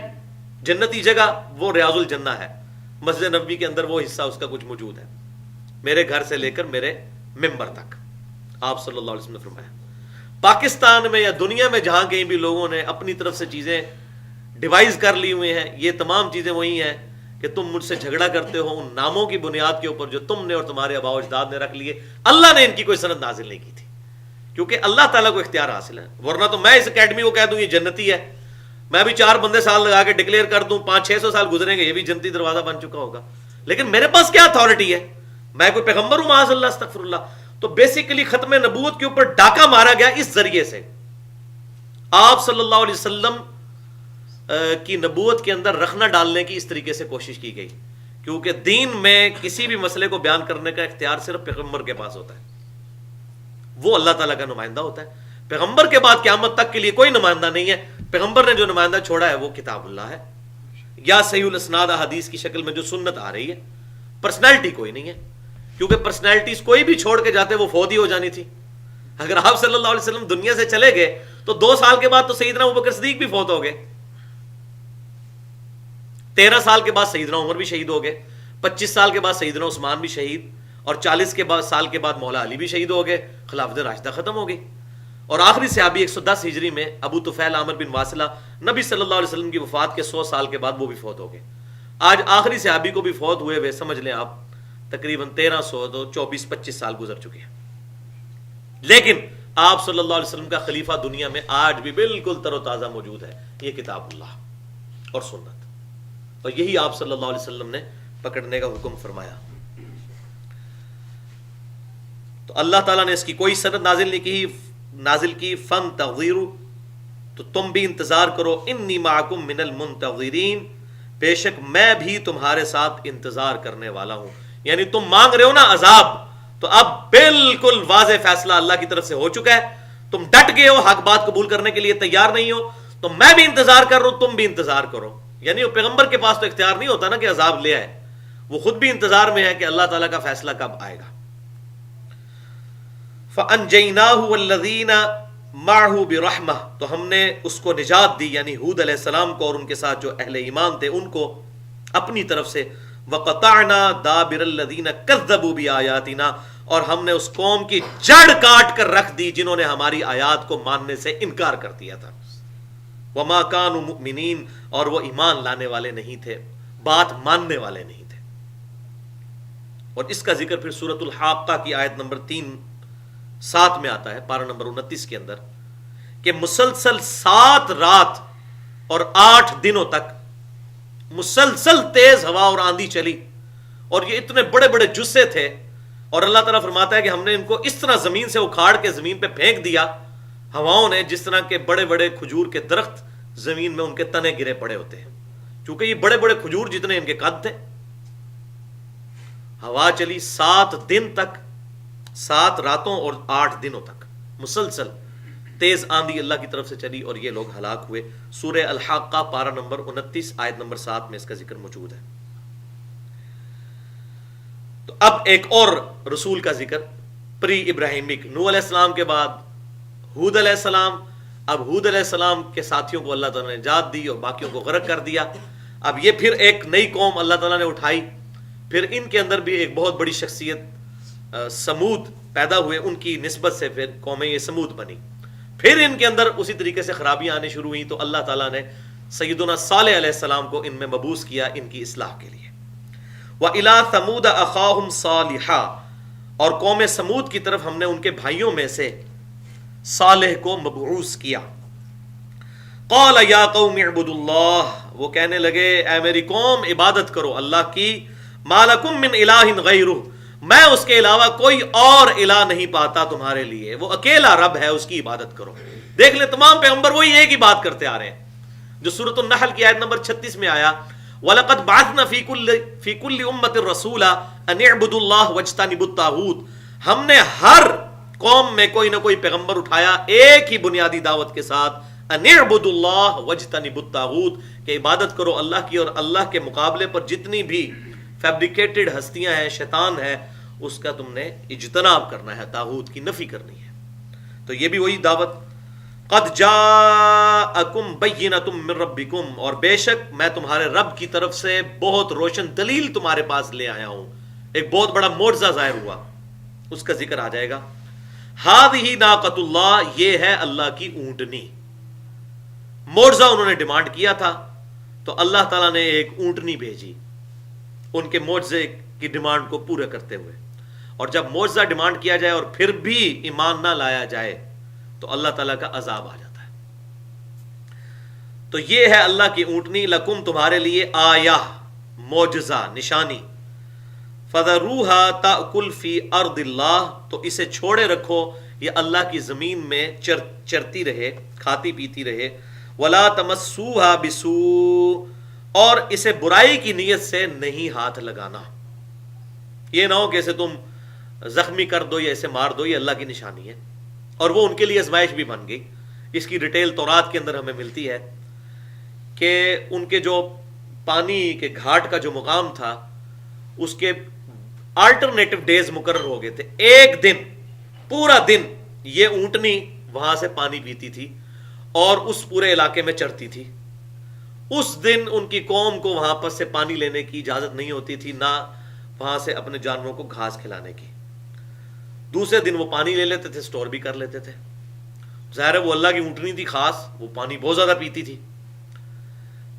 جنتی جگہ, وہ ریاض الجنہ ہے. مسجد نبوی کے اندر وہ حصہ اس کا کچھ موجود ہے, میرے گھر سے لے کر میرے ممبر تک. آپ صلی اللہ علیہ وسلم نے فرمایا. پاکستان میں یا دنیا میں جہاں کہیں بھی لوگوں نے اپنی طرف سے چیزیں ڈیوائز کر لی ہوئی ہیں, یہ تمام چیزیں وہی ہیں کہ تم مجھ سے جھگڑا کرتے ہو ان ناموں کی بنیاد کے اوپر جو تم نے اور تمہارے آباء و اجداد نے رکھ لیے. اللہ نے ان کی کوئی سند نازل نہیں کی تھی, کیونکہ اللہ تعالیٰ کو اختیار حاصل ہے. ورنہ تو میں اس اکیڈمی کو کہہ دوں یہ جنتی ہے, میں بھی 4 بندے سال لگا کے ڈکلیئر کر دوں, 500-600 سال گزریں گے, یہ بھی جنتی دروازہ بن چکا ہوگا. لیکن میرے پاس کیا اتھارٹی ہے, میں کوئی پیغمبر ہوں معاذ اللہ, استغفر اللہ. تو بیسیکلی ختم نبوت کے اوپر ڈاکہ مارا گیا اس ذریعے سے. آپ صلی اللہ علیہ وسلم کی نبوت کے اندر رکھنا ڈالنے کی اس طریقے سے کوشش کی گئی, کیونکہ دین میں کسی بھی مسئلے کو بیان کرنے کا اختیار صرف پیغمبر کے پاس ہوتا ہے, وہ اللہ تعالیٰ کا نمائندہ ہوتا ہے. پیغمبر کے بعد قیامت تک کے لیے کوئی نمائندہ نہیں ہے. پیغمبر نے جو نمائندہ چھوڑا ہے وہ کتاب اللہ ہے, یا صحیح الاسناد حدیث کی شکل میں جو سنت آ رہی ہے. پرسنالٹی کوئی نہیں ہے, کیونکہ پرسنالٹیز کوئی بھی چھوڑ کے جاتے وہ فوت ہی ہو جانی تھی. اگر آپ صلی اللہ علیہ وسلم دنیا سے چلے گئے تو 2 سال کے بعد تو سیدنا ابوبکر صدیق بھی فوت ہو گئے, 13 سال کے بعد سیدنا عمر بھی شہید ہو گئے, 25 سال کے بعد سیدنا عثمان بھی شہید, اور 40 سال کے بعد مولا علی بھی شہید ہو گئے. خلافت راشدہ ختم ہو گئی. اور آخری صحابی 110 ہجری میں ابو طفیل عامر بن واصلہ, نبی صلی اللہ علیہ وسلم کی وفات کے 100 سال کے بعد وہ بھی فوت ہو گئے. آج آخری صحابی کو بھی فوت ہوئے ہوئے سمجھ لیں آپ تقریباً 1300 تو 24-25 سال گزر چکے ہیں. لیکن آپ صلی اللہ علیہ وسلم کا خلیفہ دنیا میں آج بھی بالکل تر و تازہ موجود ہے, یہ کتاب اللہ اور سنت, اور یہی آپ صلی اللہ علیہ وسلم نے پکڑنے کا حکم فرمایا. تو اللہ تعالیٰ نے اس کی کوئی سند نازل کی فن تغیرو, تو تم بھی انتظار کرو. انی معکم من المنتظرین, بے شک میں بھی تمہارے ساتھ انتظار کرنے والا ہوں. یعنی تم مانگ رہے ہو نا عذاب, تو اب بالکل واضح فیصلہ اللہ کی طرف سے ہو چکا ہے. تم ڈٹ گئے ہو, حق بات قبول کرنے کے لیے تیار نہیں ہو, تو میں بھی انتظار کر رہا ہوں, تم بھی انتظار کرو. یعنی وہ پیغمبر کے پاس تو اختیار نہیں ہوتا نا کہ عذاب لے آئے, وہ خود بھی انتظار میں ہے کہ اللہ تعالیٰ کا فیصلہ کب آئے گا. فَأَنْجَيْنَاهُ وَالَّذِينَ مَعْهُ بِرَحْمَةٍ, تو ہم نے اس کو نجات دی, یعنی ہود علیہ السلام کو اور ان کے ساتھ جو اہل ایمان تھے ان کو اپنی طرف سے. وَقَطَعْنَا دَابِرَ الَّذِينَ كَذَّبُوا بِآيَاتِنَا, اور ہم نے اس قوم کی جڑ کاٹ کر رکھ دی جنہوں نے ہماری آیات کو ماننے سے انکار کر دیا تھا. وَمَا كَانُوا مُؤْمِنِينَ, اور وہ ایمان لانے والے نہیں تھے, بات ماننے والے نہیں تھے. اور اس کا ذکر پھر سورۃ الحاقہ کی آیت نمبر 3-7 میں آتا ہے, پارہ نمبر 29 کے اندر, کہ مسلسل 7 رات اور 8 دنوں تک مسلسل تیز ہوا اور آندھی چلی, اور یہ اتنے بڑے بڑے جثے تھے, اور اللہ تعالیٰ فرماتا ہے کہ ہم نے ان کو اس طرح زمین سے اکھاڑ کے زمین پہ پھینک دیا ہواؤں نے, جس طرح کے بڑے بڑے کھجور کے درخت زمین میں ان کے تنے گرے پڑے ہوتے ہیں, چونکہ یہ بڑے بڑے کھجور جتنے ان کے قد تھے. ہوا چلی 7 دن تک, 7 راتوں اور 8 دنوں تک مسلسل تیز آندھی اللہ کی طرف سے چلی, اور یہ لوگ ہلاک ہوئے. سورہ الحاقہ پارہ نمبر 29 آیت نمبر 7 میں اس کا ذکر موجود ہے. تو اب ایک اور رسول کا ذکر, پری ابراہیمک, نوح علیہ السلام کے بعد ہود علیہ السلام. اب ہود علیہ السلام کے ساتھیوں کو اللہ تعالیٰ نے نجات دی اور باقیوں کو غرق کر دیا. اب یہ پھر ایک نئی قوم اللہ تعالیٰ نے اٹھائی, پھر ان کے اندر بھی ایک بہت بڑی شخصیت سمود پیدا ہوئے, ان کی نسبت سے پھر قوم یہ سمود بنی. پھر ان کے اندر اسی طریقے سے خرابیاں آنے شروع ہوئیں, تو اللہ تعالیٰ نے سیدنا صالح علیہ السلام کو ان میں مبعوث کیا ان کی اصلاح کے لیے. وَإِلَىٰ ثَمُودَ أَخَاهُمْ صَالِحًا, اور قوم سمود کی طرف ہم نے ان کے بھائیوں میں سے صالح کو مبعوث کیا. قَالَ يَا قَوْمِ اعْبُدُوا اللَّهَ, وہ کہنے لگے اے میری قوم عبادت کرو اللہ کی. مَا لَكُم مِّنْ إِلَٰهٍ غَيْرُهُ, میں اس کے علاوہ کوئی اور الہ نہیں پاتا تمہارے لیے, وہ اکیلا رب ہے, اس کی عبادت کرو. دیکھ لیں تمام پیغمبر وہی ایک ہی بات کرتے آ رہے ہیں جو سورۃ النحل کی آیت نمبر 36 میں آیا, وَلَقَدْ بَعَثْنَا فِي كُلِّ أُمَّةٍ رَسُولًا أَنِ اعْبُدُوا اللَّهَ وَاجْتَنِبُوا الطَّاغُوتَ, ہم نے ہر قوم میں کوئی نہ کوئی پیغمبر اٹھایا ایک ہی بنیادی دعوت کے ساتھ ان اعبدوا اللہ واجتنبوا الطاغوت، کہ عبادت کرو اللہ کی، اور اللہ کے مقابلے پر جتنی بھی فیبریکیٹڈ ہستیاں ہیں، شیطان ہے، اس کا تم نے اجتناب کرنا ہے، طاغوت کی نفی کرنی ہے۔ تو یہ بھی وہی دعوت، قد جاءکم بینۃ من ربکم، اور بے شک میں تمہارے رب کی طرف سے بہت روشن دلیل تمہارے پاس لے آیا ہوں، ایک بہت بڑا معجزہ ظاہر ہوا، اس کا ذکر آ جائے گا۔ ہذہ ناقۃ اللہ، یہ ہے اللہ کی اونٹنی۔ معجزہ انہوں نے ڈیمانڈ کیا تھا تو اللہ تعالیٰ نے ایک اونٹنی بھیجی ان کے معجزے کی ڈیمانڈ کو پورا کرتے ہوئے، اور جب معجزہ ڈیمانڈ کیا جائے اور پھر بھی ایمان نہ لایا جائے تو اللہ تعالیٰ کا عذاب آ جاتا ہے۔ تو یہ ہے اللہ کی اونٹنی، لکم تمہارے لیے، آیہ معجزہ نشانی، فَذَرُوهَا تَأْكُلْ فِي أَرْضِ اللَّهِ، تو اسے چھوڑے رکھو، یہ اللہ کی زمین میں چرتی رہے، کھاتی پیتی رہے، وَلَا تَمَسُّوهَا بِسُوءٍ، اور اسے برائی کی نیت سے نہیں ہاتھ لگانا، یہ نہ ہو کہ اسے تم زخمی کر دو یا اسے مار دو، یہ اللہ کی نشانی ہے، اور وہ ان کے لیے آزمائش بھی بن گئی۔ اس کی ڈیٹیل تورات کے اندر ہمیں ملتی ہے کہ ان کے جو پانی کے گھاٹ کا جو مقام تھا، اس کے آلٹرنیٹو ڈیز مقرر ہو گئے تھے، ایک دن پورا دن یہ اونٹنی وہاں سے پانی پیتی تھی اور اس پورے علاقے میں چرتی تھی۔ اس دن ان کی قوم کو وہاں پر سے پانی لینے کی اجازت نہیں ہوتی تھی، نہ وہاں سے اپنے جانوروں کو گھاس کھلانے کی۔ دوسرے دن وہ پانی لے لیتے تھے، سٹور بھی کر لیتے تھے، ظاہر ہے وہ اللہ کی اونٹنی تھی خاص، وہ پانی بہت زیادہ پیتی تھی،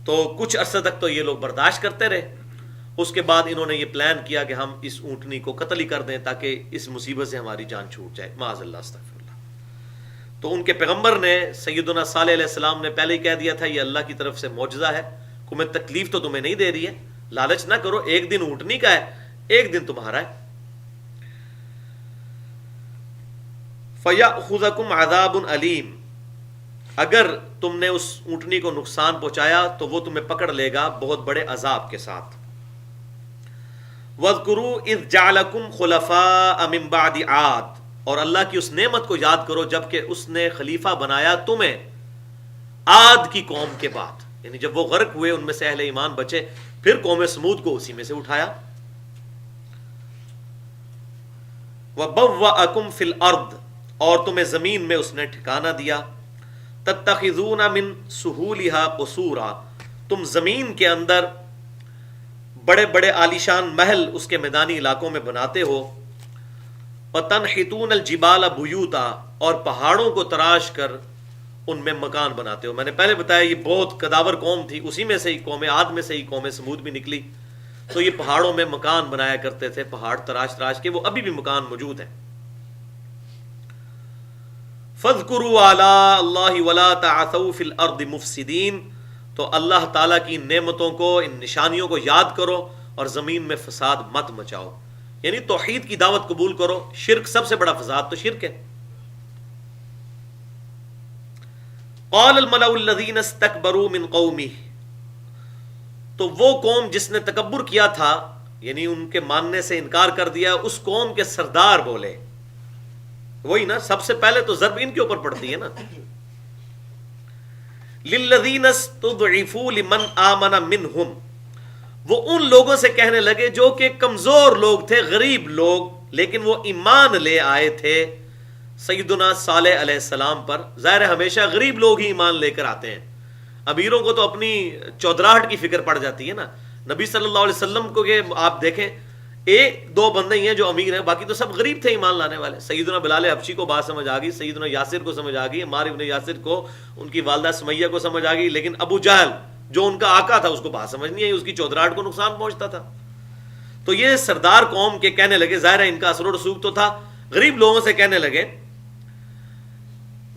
تو کچھ عرصے تک تو یہ لوگ برداشت کرتے رہے۔ اس کے بعد انہوں نے یہ پلان کیا کہ ہم اس اونٹنی کو قتل ہی کر دیں تاکہ اس مصیبت سے ہماری جان چھوٹ جائے، معاذ اللہ، استغفر اللہ۔ تو ان کے پیغمبر نے، سیدنا صالح علیہ السلام نے پہلے ہی کہہ دیا تھا یہ اللہ کی طرف سے معجزہ ہے، کوئی تکلیف تو تمہیں نہیں دے رہی ہے، لالچ نہ کرو، ایک دن اونٹنی کا ہے، ایک دن تمہارا ہے۔ فَيَأْخُذَكُمْ عَذَابٌ عَلِيمٌ، اگر تم نے اس اونٹنی کو نقصان پہنچایا تو وہ تمہیں پکڑ لے گا بہت بڑے عذاب کے ساتھ۔ وَاذْكُرُوا إِذْ جَعَلَكُمْ خُلَفَاءَ مِنْ بَعْدِ عَادٍ، اور اللہ کی اس نعمت کو یاد کرو جبکہ اس نے خلیفہ بنایا تمہیں عاد کی قوم کے بعد، یعنی جب وہ غرق ہوئے ان میں سے اہل ایمان بچے، پھر قوم سمود کو اسی میں سے اٹھایا۔ وَبَوَّأَكُمْ فِي الْأَرْضِ، اور تمہیں زمین میں اس نے ٹھکانہ دیا، تَتَّخِذُونَ مِن سُهُولِهَا قُصُورًا، تم زمین کے اندر بڑے بڑے عالیشان محل اس کے میدانی علاقوں میں بناتے ہو، وَتَنْحِتُونَ الْجِبَالَ بُيُوتًا، اور پہاڑوں کو تراش کر ان میں مکان بناتے ہو۔ میں نے پہلے بتایا یہ بہت قداور قوم تھی، اسی میں سے ہی قوم عاد میں سے ہی قوم سمود بھی نکلی، تو یہ پہاڑوں میں مکان بنایا کرتے تھے، پہاڑ تراش تراش کے، وہ ابھی بھی مکان موجود ہیں۔ فَاذْكُرُوا آلَاءَ اللَّهِ وَلَا تَعْثَوْا فِي الْأَرْضِ مُفْسِدِينَ، تو اللہ تعالیٰ کی ان نعمتوں کو، ان نشانیوں کو یاد کرو اور زمین میں فساد مت مچاؤ، یعنی توحید کی دعوت قبول کرو۔ شرک، سب سے بڑا فساد تو شرک ہے۔ قال الملأ الذين استكبروا من قومه، تو وہ قوم جس نے تکبر کیا تھا، یعنی ان کے ماننے سے انکار کر دیا، اس قوم کے سردار بولے، وہی نا، سب سے پہلے تو ضرب ان کے اوپر پڑتی ہے نا، للذین استضعفوا لمن آمن منہم، وہ ان لوگوں سے کہنے لگے جو کہ کمزور لوگ تھے، غریب لوگ، لیکن وہ ایمان لے آئے تھے سیدنا صالح علیہ السلام پر۔ ظاہر ہے ہمیشہ غریب لوگ ہی ایمان لے کر آتے ہیں، امیروں کو تو اپنی چودراہٹ کی فکر پڑ جاتی ہے نا۔ نبی صلی اللہ علیہ وسلم کو کہ آپ دیکھیں، ایک دو بندے ہی ہیں جو امیر ہیں، باقی تو سب غریب تھے ایمان لانے والے۔ سیدنا بلال حبشی کو بات سمجھ آ گئی، سیدنا یاسر کو سمجھ آ گئی، عمار ابن یاسر کو، ان کی والدہ سمیہ کو سمجھ آ گئی، لیکن ابو جہل جو ان کا آقا تھا اس کو بات سمجھ نہیں آئی، اس کی چودراہٹ کو نقصان پہنچتا تھا۔ تو یہ سردار قوم کے کہنے لگے، ظاہر ہے ان کا اثر و رسوخ تو تھا، غریب لوگوں سے کہنے لگے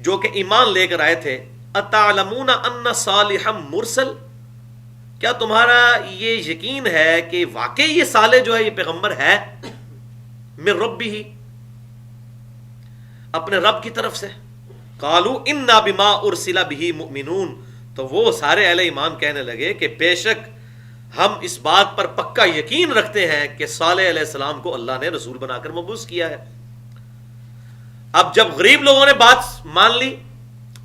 جو کہ ایمان لے کر آئے تھے، اتعلمون ان صالحا مرسل، کیا تمہارا یہ یقین ہے کہ واقعی یہ صالح جو ہے یہ پیغمبر ہے من ربہ، اپنے رب کی طرف سے؟ قالوا انا بما ارسل به مؤمنون، تو وہ سارے اہل ایمان کہنے لگے کہ بے شک ہم اس بات پر پکا یقین رکھتے ہیں کہ صالح علیہ السلام کو اللہ نے رسول بنا کر مبعوث کیا ہے۔ اب جب غریب لوگوں نے بات مان لی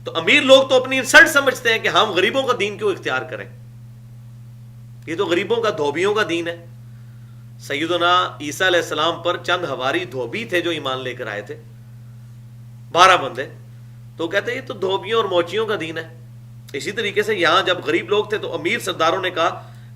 تو امیر لوگ تو اپنی انسلٹ سمجھتے ہیں کہ ہم غریبوں کا دین کیوں اختیار کریں، یہ تو غریبوں کا دھوبیوں کا دین ہے۔ سیدنا عیسیٰ علیہ السلام پر چند ہواری دھوبی تھے جو ایمان لے کر آئے تھے، 12 بندے، تو کہتے ہیں یہ تو دھوبیوں اور موچیوں کا دین ہے۔ اسی طریقے سے یہاں جب غریب لوگ تھے تو امیر سرداروں نے کہا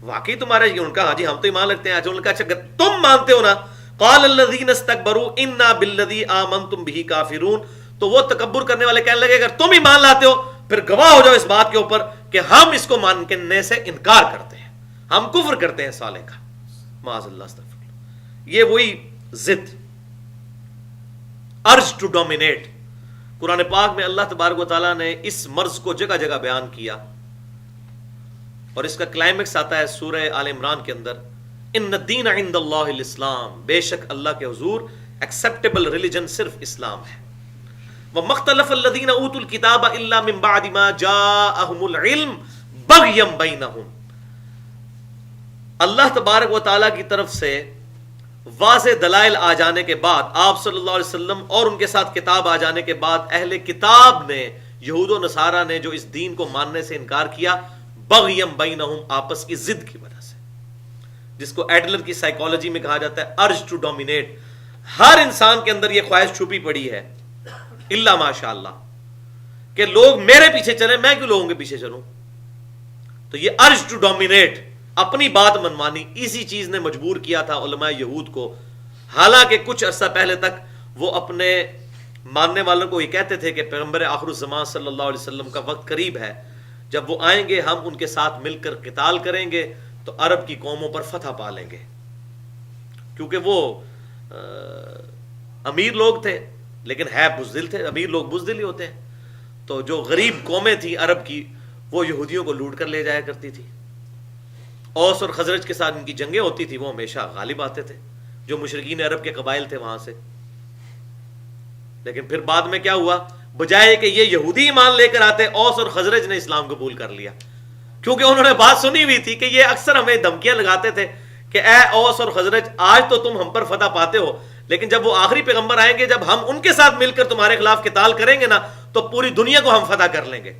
واقعی تمہارا یہ، ان کا ہاں جی ہم تو ایمان رکھتے ہیں۔ ان کا اچھا تم مانتے ہو نا، قال الذین استکبروا انا بالذی آمنتم بہ کافرون، تو وہ تکبر کرنے والے کہنے لگے اگر تم ایمان لاتے ہو پھر گواہ ہو جاؤ اس بات کے اوپر کہ ہم اس کو ماننے سے انکار کرتے ہیں، ہم کفر کرتے ہیں صالح کا، معاذ اللہ استغفر اللہ۔ یہ وہی ضد، ارج ٹو ڈومینیٹ۔ قرآن پاک میں اللہ تبارک و تعالیٰ نے اس مرض کو جگہ جگہ بیان کیا، اور اس کا کلائمیکس آتا ہے سورہ آل عمران کے اندر، ان الدین عند اللہ الاسلام، بے شک اللہ کے حضور ایکسیپٹیبل ریلیجن صرف اسلام ہے۔ وَمَخْتَلَفَ الَّذِينَ أُوتُوا الْكِتَابَ إِلَّا مِن بَعْدِ مَا جَاءَهُمُ الْعِلْمُ بَغْيًا بَيْنَهُمْ۔ اللہ تبارک و تعالیٰ کی طرف سے واضح دلائل آ جانے کے بعد، آپ صلی اللہ علیہ وسلم اور ان کے ساتھ کتاب آ جانے کے بعد، اہل کتاب نے، یہود و نصارہ نے جو اس دین کو ماننے سے انکار کیا، بغیم بینہم، آپس کی ضد کی وجہ سے، جس کو ایڈلر کی سائیکالوجی میں کہا جاتا ہے ارج ٹو ڈومینیٹ۔ ہر انسان کے اندر یہ خواہش چھپی پڑی ہے، الا ماشاء اللہ، کہ لوگ میرے پیچھے چلیں، میں کیوں لوگوں کے پیچھے چلوں؟ تو یہ ارج ٹو ڈومینیٹ، اپنی بات منوانی، اسی چیز نے مجبور کیا تھا علماء یہود کو۔ حالانکہ کچھ عرصہ پہلے تک وہ اپنے ماننے والوں کو یہ کہتے تھے کہ پیغمبر آخر الزمان صلی اللہ علیہ وسلم کا وقت قریب ہے، جب وہ آئیں گے ہم ان کے ساتھ مل کر قتال کریں گے تو عرب کی قوموں پر فتح پا لیں گے، کیونکہ وہ امیر لوگ تھے لیکن ہے بزدل تھے، امیر لوگ بزدل ہی ہوتے ہیں۔ تو جو غریب قومیں تھیں عرب کی، وہ یہودیوں کو لوٹ کر لے جایا کرتی تھی۔ اوس اور خزرج کے ساتھ ان کی جنگیں ہوتی تھی، وہ ہمیشہ غالب آتے تھے، جو مشرکین عرب کے قبائل تھے وہاں سے۔ لیکن پھر بعد میں کیا ہوا، بجائے کہ یہ یہودی ایمان لے کر آتے، اوس اور خزرج نے اسلام قبول کر لیا، کیونکہ انہوں نے بات سنی ہوئی تھی کہ یہ اکثر ہمیں دھمکیاں لگاتے تھے کہ اے اوس اور خزرج، آج تو تم ہم پر فتح پاتے ہو، لیکن جب وہ آخری پیغمبر آئیں گے، جب ہم ان کے ساتھ مل کر تمہارے خلاف قتال کریں گے نا، تو پوری دنیا کو ہم فتح کر لیں گے،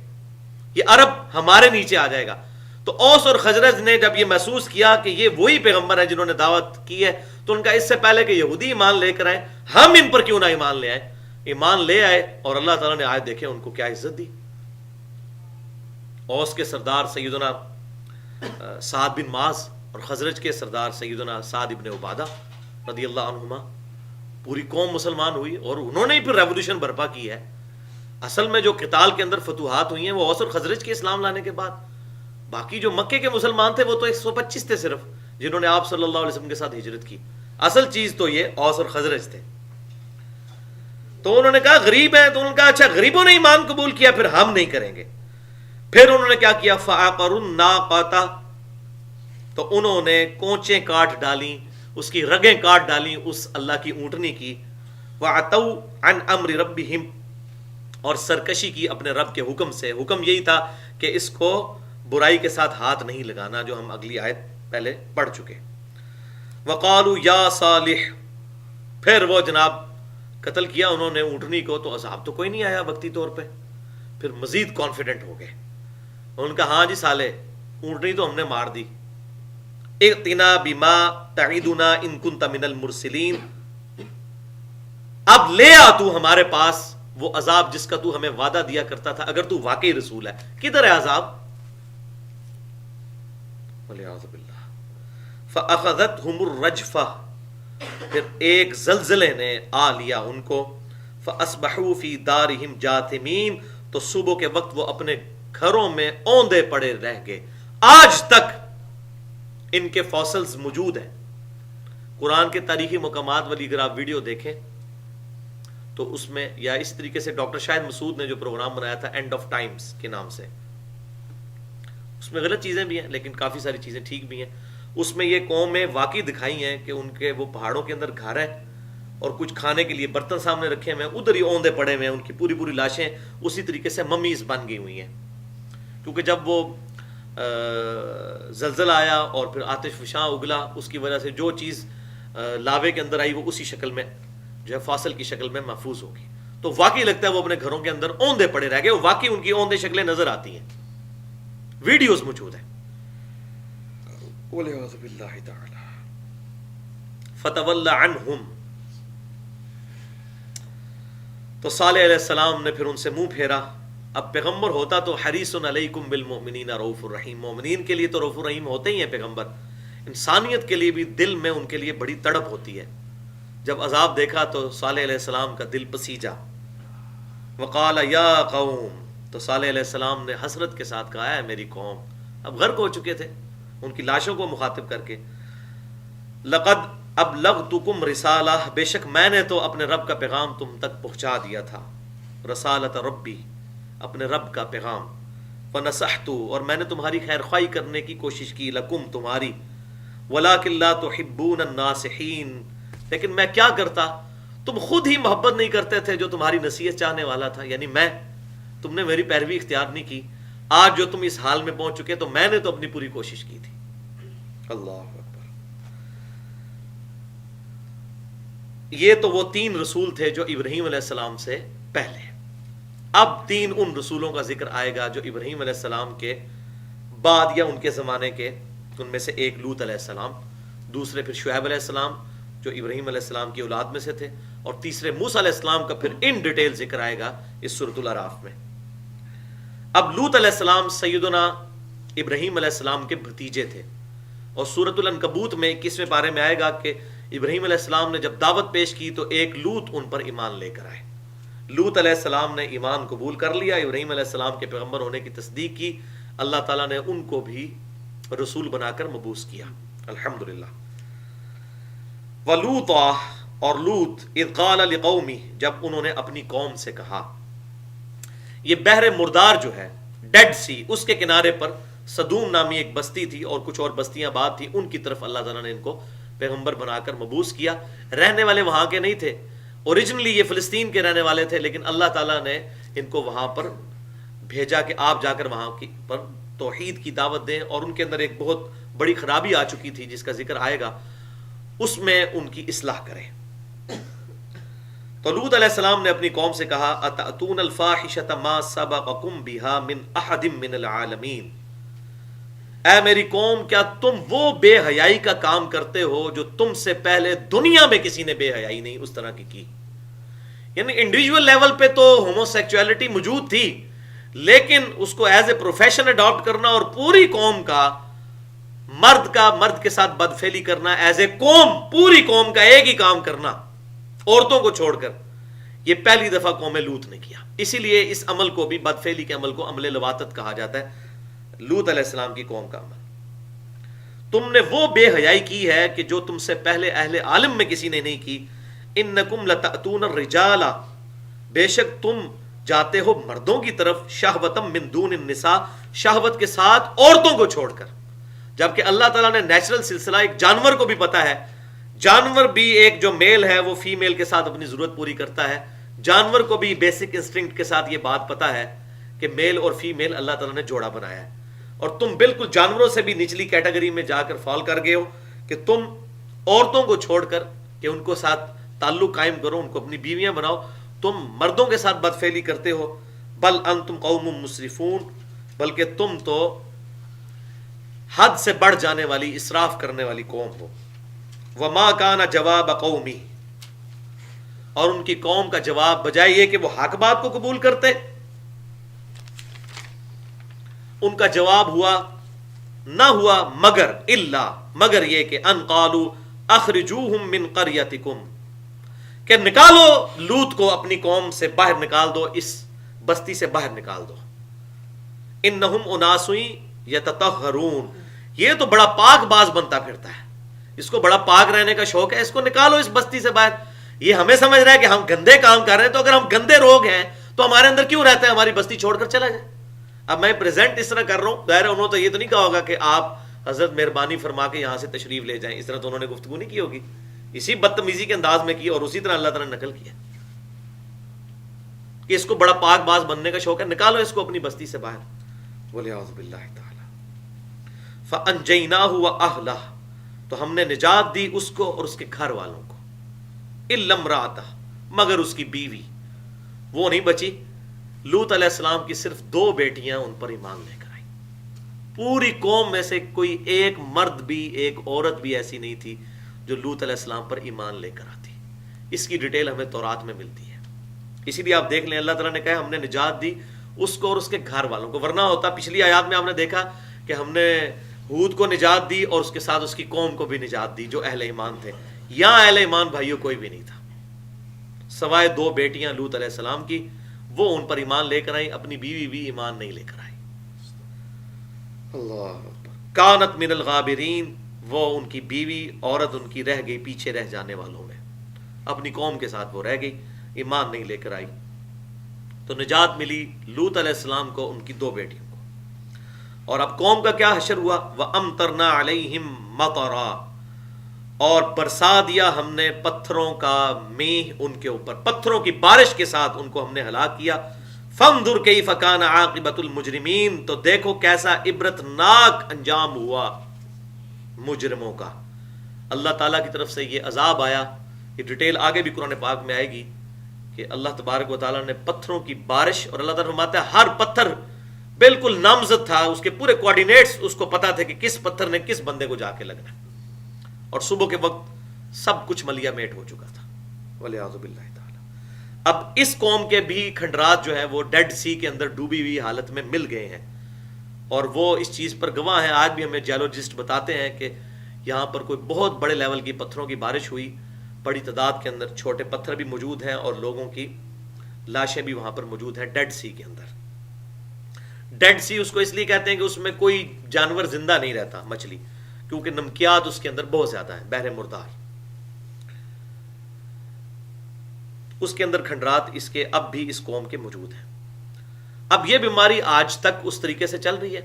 یہ عرب ہمارے نیچے آ جائے گا۔ تو اوس اور خزرج نے جب یہ محسوس کیا کہ یہ وہی پیغمبر ہیں جنہوں نے دعوت کی ہے، تو ان کا اس سے پہلے کہ یہودی ایمان لے کر آئے، ہم ان پر کیوں نہ ایمان لے آئے، ایمان لے آئے، اور اللہ تعالیٰ نے آج دیکھیں ان کو کیا عزت دی۔ اوس کے سردار سیدنا سعد بن معاذ اور خزرج کے سردار سیدنا سعد ابن عبادہ رضی اللہ عنہما، پوری قوم مسلمان ہوئی، اور انہوں نے ہی پھر ریولوشن برپا کی ہے۔ اصل میں جو قتال کے اندر فتوحات ہوئی ہیں وہ اوس اور خزرج کے اسلام لانے کے بعد، باقی جو مکے کے مسلمان تھے وہ تو 125 تھے صرف، جنہوں نے آپ صلی اللہ علیہ وسلم کے ساتھ ہجرت کی۔ اصل چیز تو یہ اوس اور خزرج تھے۔ تو انہوں نے کہا غریب ہیں، تو انہوں نے کہا اچھا غریبوں نے ایمان قبول کیا، پھر ہم نہیں کریں گے۔ پھر انہوں نے کیا کیا، فَعَقَرُوا النَّاقَةَ، تو انہوں نے کونچیں کاٹ ڈالیں، اس کی رگیں کاٹ ڈالیں اس اللہ کی اونٹنی کی، وَعَتَوْا عَنْ أَمْرِ رَبِّهِمْ، اور سرکشی کی اپنے رب کے حکم سے۔ حکم یہی تھا کہ اس کو برائی کے ساتھ ہاتھ نہیں لگانا، جو ہم اگلی آیت پہلے پڑھ چکے۔ وَقَالُوا يَا صَالِحُ، پھر وہ جناب قتل کیا انہوں نے اونٹنی کو، تو عذاب تو کوئی نہیں آیا وقتی طور پہ، پھر مزید کانفیڈنٹ ہو گئے، ان کا ہاں جی صالح اونٹنی تو ہم نے مار دی، اِغْتِنَا بِمَا تَعِدُنَا إِن كُنْتَ مِنَ الْمُرْسِلِينَ، اب لے آ تو ہمارے پاس وہ عذاب جس کا تو ہمیں وعدہ دیا کرتا تھا، اگر تو واقعی رسول ہے۔ کدھر ہے عذاب؟ وَلِعَوْذُ بِاللَّهِ فَأَخَذَتْهُمُ الرَّجْفَةُ، پھر ایک زلزلے نے آ لیا ان کو، فَأَصْبَحُوا فِي دَارِهِمْ جَاثِمِينَ، تو صبح کے وقت وہ اپنے گھروں میں اوندے پڑے رہ گئے۔ آج تک ان کے فوسلز موجود ہیں، قرآن کے تاریخی مقامات والی اگر آپ ویڈیو دیکھیں تو اس میں، یا اس طریقے سے ڈاکٹر شاہد مسعود نے جو پروگرام بنایا تھا اینڈ آف ٹائمز کے نام سے، اس میں غلط چیزیں بھی ہیں لیکن کافی ساری چیزیں ٹھیک بھی ہیں۔ اس میں یہ قومیں واقعی دکھائی ہیں کہ ان کے وہ پہاڑوں کے اندر گھر ہے، اور کچھ کھانے کے لیے برتن سامنے رکھے ہوئے ہیں، ادھر ہی اوندے پڑے ہوئے ہیں، ان کی پوری پوری لاشیں اسی طریقے سے ممیز بن گئی ہوئی ہیں، کیونکہ جب وہ زلزلہ آیا اور پھر آتش فشاں اگلا، اس کی وجہ سے جو چیز لاوے کے اندر آئی وہ اسی شکل میں جو ہے فاصل کی شکل میں محفوظ ہوگی، تو واقعی لگتا ہے وہ اپنے گھروں کے اندر اوندے پڑے رہ گئے. واقعی ان کی اوندے شکلیں نظر آتی ہیں, ویڈیوز موجود ہیں. وَلِعَوْذُ بِاللَّهِ تَعَالَى فَتَوَلَّ عَنْهُمْ. تو صالح علیہ السلام نے پھر ان سے منہ پھیرا. اب پیغمبر ہوتا تو حریص علیکم بالمؤمنین رؤوف الرحیم, مومنین کے لیے تو رؤوف الرحیم ہوتے ہی ہیں پیغمبر, انسانیت کے لیے بھی دل میں ان کے لیے بڑی تڑپ ہوتی ہے. جب عذاب دیکھا تو صالح علیہ السلام کا دل پسیجا. وقال یا قوم, تو صالح علیہ السلام نے حسرت کے ساتھ کہا ہے میری قوم, اب غرق ہو چکے تھے ان کی لاشوں کو مخاطب کر کے, لقد ابلغتکم رسالہ, بے شک میں نے تو اپنے رب کا پیغام تم تک پہنچا دیا تھا. رسالت ربی, اپنے رب کا پیغام. ونصحت, اور میں نے تمہاری خیر خواہی کرنے کی کوشش کی, لکم تمہاری. ولکن لا تحبون الناصحین, لیکن میں کیا کرتا, تم خود ہی محبت نہیں کرتے تھے جو تمہاری نصیحت چاہنے والا تھا, یعنی میں, تم نے میری پیروی اختیار نہیں کی. آج جو تم اس حال میں پہنچ چکے تو میں نے تو اپنی پوری کوشش کی تھی. اللہ اکبر. یہ تو وہ 3 رسول تھے جو ابراہیم علیہ السلام سے پہلے. اب 3 ان رسولوں کا ذکر آئے گا جو ابراہیم علیہ السلام کے بعد یا ان کے زمانے کے. ان میں سے ایک لوط علیہ السلام, دوسرے پھر شعیب علیہ السلام جو ابراہیم علیہ السلام کی اولاد میں سے تھے, اور تیسرے موسیٰ علیہ السلام کا پھر ان ڈیٹیل ذکر آئے گا اس سورۃ الاعراف میں. اب لوط علیہ السلام سیدنا ابراہیم علیہ السلام کے بھتیجے تھے, اور سورۃ العنکبوت میں 21ویں پارے میں آئے گا کہ ابراہیم علیہ السلام نے جب دعوت پیش کی تو ایک لوط ان پر ایمان لے کر آئے. لوط علیہ السلام نے ایمان قبول کر لیا, ابراہیم علیہ السلام کے پیغمبر ہونے کی تصدیق کی, اللہ تعالیٰ نے ان کو بھی رسول بنا کر مبعوث کیا. الحمدللہ. وَلُوطًا, اور لوط, اذ قال لقومی, جب انہوں نے اپنی قوم سے کہا. یہ بحر مردار جو ہے, ڈیڈ سی, اس کے کنارے پر صدوم نامی ایک بستی تھی اور کچھ اور بستیاں بعد تھی, ان کی طرف اللہ تعالیٰ نے ان کو پیغمبر بنا کر مبعوث کیا. رہنے والے وہاں کے نہیں تھے, اوریجنلی یہ فلسطین کے رہنے والے تھے, لیکن اللہ تعالیٰ نے ان کو وہاں پر بھیجا کہ آپ جا کر وہاں پر توحید کی دعوت دیں, اور ان کے اندر ایک بہت بڑی خرابی آ چکی تھی جس کا ذکر آئے گا, اس میں ان کی اصلاح کریں. تو لوط علیہ السلام نے اپنی قوم سے کہا, اتأتون الفاحشۃ ما سبقکم بہا من احد من العالمین, اے میری قوم کیا تم وہ بے حیائی کا کام کرتے ہو جو تم سے پہلے دنیا میں کسی نے بے حیائی نہیں اس طرح کی. یعنی انڈیویجول لیول پہ تو ہومو سیکچولیٹی موجود تھی, لیکن اس کو ایز اے پروفیشن اڈاپٹ کرنا اور پوری قوم کا مرد کے ساتھ بدفعلی کرنا, ایز اے قوم پوری قوم کا ایک ہی کام کرنا عورتوں کو چھوڑ کر, یہ پہلی دفعہ قوم لوط نے کیا. اسی لیے اس عمل کو بھی, بدفعلی کے عمل کو, عمل لواطت کہا جاتا ہے. لوط علیہ السلام کی قوم کا عمل. تم نے وہ بے حیائی کی ہے کہ جو تم سے پہلے اہل عالم میں کسی نے نہیں کی. انکم لتأتون الرجال, بے شک تم جاتے ہو مردوں کی طرف, شہوۃ من دون النساء, شہوت کے ساتھ عورتوں کو چھوڑ کر. جبکہ اللہ تعالیٰ نے نیچرل سلسلہ ایک جانور کو بھی پتا ہے, جانور بھی ایک جو میل ہے وہ فیمیل کے ساتھ اپنی ضرورت پوری کرتا ہے. جانور کو بھی بیسک انسٹنکٹ کے ساتھ یہ بات پتا ہے کہ میل اور فیمیل اللہ تعالیٰ نے جوڑا بنایا ہے, اور تم بالکل جانوروں سے بھی نچلی کیٹیگری میں جا کر فال کر گئے ہو کہ تم عورتوں کو چھوڑ کر کہ ان کو ساتھ تعلق قائم کرو, ان کو اپنی بیویاں بناؤ, تم مردوں کے ساتھ بدفعلی کرتے ہو. بل انتم قوم مسرفون, بلکہ تم تو حد سے بڑھ جانے والی, اسراف کرنے والی قوم ہو. وما کان جواب قومی, اور ان کی قوم کا جواب بجائے یہ کہ وہ حق بات کو قبول کرتے, ان کا جواب نہ ہوا مگر یہ کہ ان قالوا اخرجوہم من قریتکم, کہ نکالو لوط کو اپنی قوم سے باہر نکال دو, اس بستی سے باہر نکال دو. انہم اناس یتطہرون, یہ تو بڑا پاک باز بنتا پھرتا ہے, اس کو بڑا پاک رہنے کا شوق ہے, اس کو نکالو اس بستی سے باہر. یہ ہمیں سمجھ رہا ہے کہ ہم گندے کام کر رہے ہیں, تو اگر ہم گندے لوگ ہیں تو ہمارے اندر کیوں رہتا ہے ہماری بستی چھوڑ کر چلا جائے. اب میں پریزنٹ اس طرح کر رہا ہوں, ظاہر انہوں نے تو یہ تو نہیں کہا ہوگا کہ آپ حضرت مہربانی فرما کے یہاں سے تشریف لے جائیں, اس طرح تو انہوں نے گفتگو نہیں کی ہوگی, اسی بدتمیزی کے انداز میں کی, اور اسی طرح اللہ تعالیٰ نے نقل کیا کہ اس کو بڑا پاک باز بننے کا شوق ہے, نکالو اس کو اپنی بستی سے باہر. وَلِعَوْذُ بِاللَّهِ تَعَالَى فَأَنْجَيْنَاهُ وَأَهْلَهُ, تو ہم نے نجات دی اس کو اور اس کے گھر والوں کو. إِلَّا امْرَأَتَهُ, مگر اس کی بیوی. وہ نہیں بچی. لوط علیہ السلام کی صرف 2 بیٹیاں ان پر ایمان لے کر آئی. پوری قوم میں سے کوئی ایک مرد بھی ایک عورت بھی ایسی نہیں تھی جو لوط علیہ السلام پر ایمان لے کر آتی. اس کی ڈیٹیل ہمیں تورات میں ملتی ہے. اسی لیے آپ دیکھ لیں اللہ تعالیٰ نے کہا ہم نے نجات دی اس کو اور اس کے گھر والوں کو. ورنہ ہوتا پچھلی آیات میں آپ نے دیکھا کہ ہم نے ہود کو نجات دی اور اس کے ساتھ اس کی قوم کو بھی نجات دی جو اہل ایمان تھے. یہاں اہل ایمان بھائیوں کوئی بھی نہیں تھا سوائے 2 بیٹیاں لوط علیہ السلام کی. وہ ان پر ایمان لے کر آئی, اپنی بیوی بھی ایمان نہیں لے کر آئی. اللہ کانت من الغابرین, وہ ان کی بیوی عورت ان کی رہ گئی پیچھے رہ جانے والوں میں, اپنی قوم کے ساتھ وہ رہ گئی, ایمان نہیں لے کر آئی. تو نجات ملی لوط علیہ السلام کو, ان کی 2 بیٹیوں کو. اور اب قوم کا کیا حشر ہوا؟ وَأَمْطَرْنَا عَلَيْهِمْ مَطَرًا, اور برسا دیا ہم نے پتھروں کا میہ ان کے اوپر, پتھروں کی بارش کے ساتھ ان کو ہم نے ہلاک کیا. فَانظُرْ كَيْفَ كَانَ عَاقِبَةُ الْمُجْرِمِينَ, تو دیکھو کیسا عبرتناک انجام ہوا مجرموں کا. اللہ تعالیٰ کی طرف سے یہ عذاب آیا. یہ ڈیٹیل آگے بھی قرآن پاک میں آئے گی کہ اللہ تبارک و تعالیٰ نے پتھروں کی بارش, اور اللہ تعالیٰ فرماتا ہے ہر پتھر بالکل نامزد تھا, اس کے پورے کوآرڈینیٹس اس کو پتا تھے کہ کس پتھر نے کس بندے کو جا کے لگنا ہے. اور صبح کے وقت سب کچھ ملیا میٹ ہو چکا تھا والعیاذ باللہ تعالی. اب اس قوم کے بھی کھنڈرات جو ہیں وہ ڈیڈ سی کے اندر ڈوبی ہوئی حالت میں مل گئے ہیں, اور وہ اس چیز پر گواہ ہیں. آج بھی ہمیں جیولوجسٹ بتاتے ہیں کہ یہاں پر کوئی بہت بڑے لیول کی پتھروں کی بارش ہوئی, بڑی تعداد کے اندر چھوٹے پتھر بھی موجود ہیں, اور لوگوں کی لاشیں بھی وہاں پر موجود ہیں ڈیڈ سی کے اندر. ڈیڈ سی اس کو اس لیے کہتے ہیں کہ اس میں کوئی جانور زندہ نہیں رہتا, مچھلی, کیونکہ نمکیات اس کے اندر بہت زیادہ ہے, بحر مردار. اس کے اندر کھنڈرات اس کے اب بھی اس قوم کے موجود ہیں. اب یہ بیماری آج تک اس طریقے سے چل رہی ہے.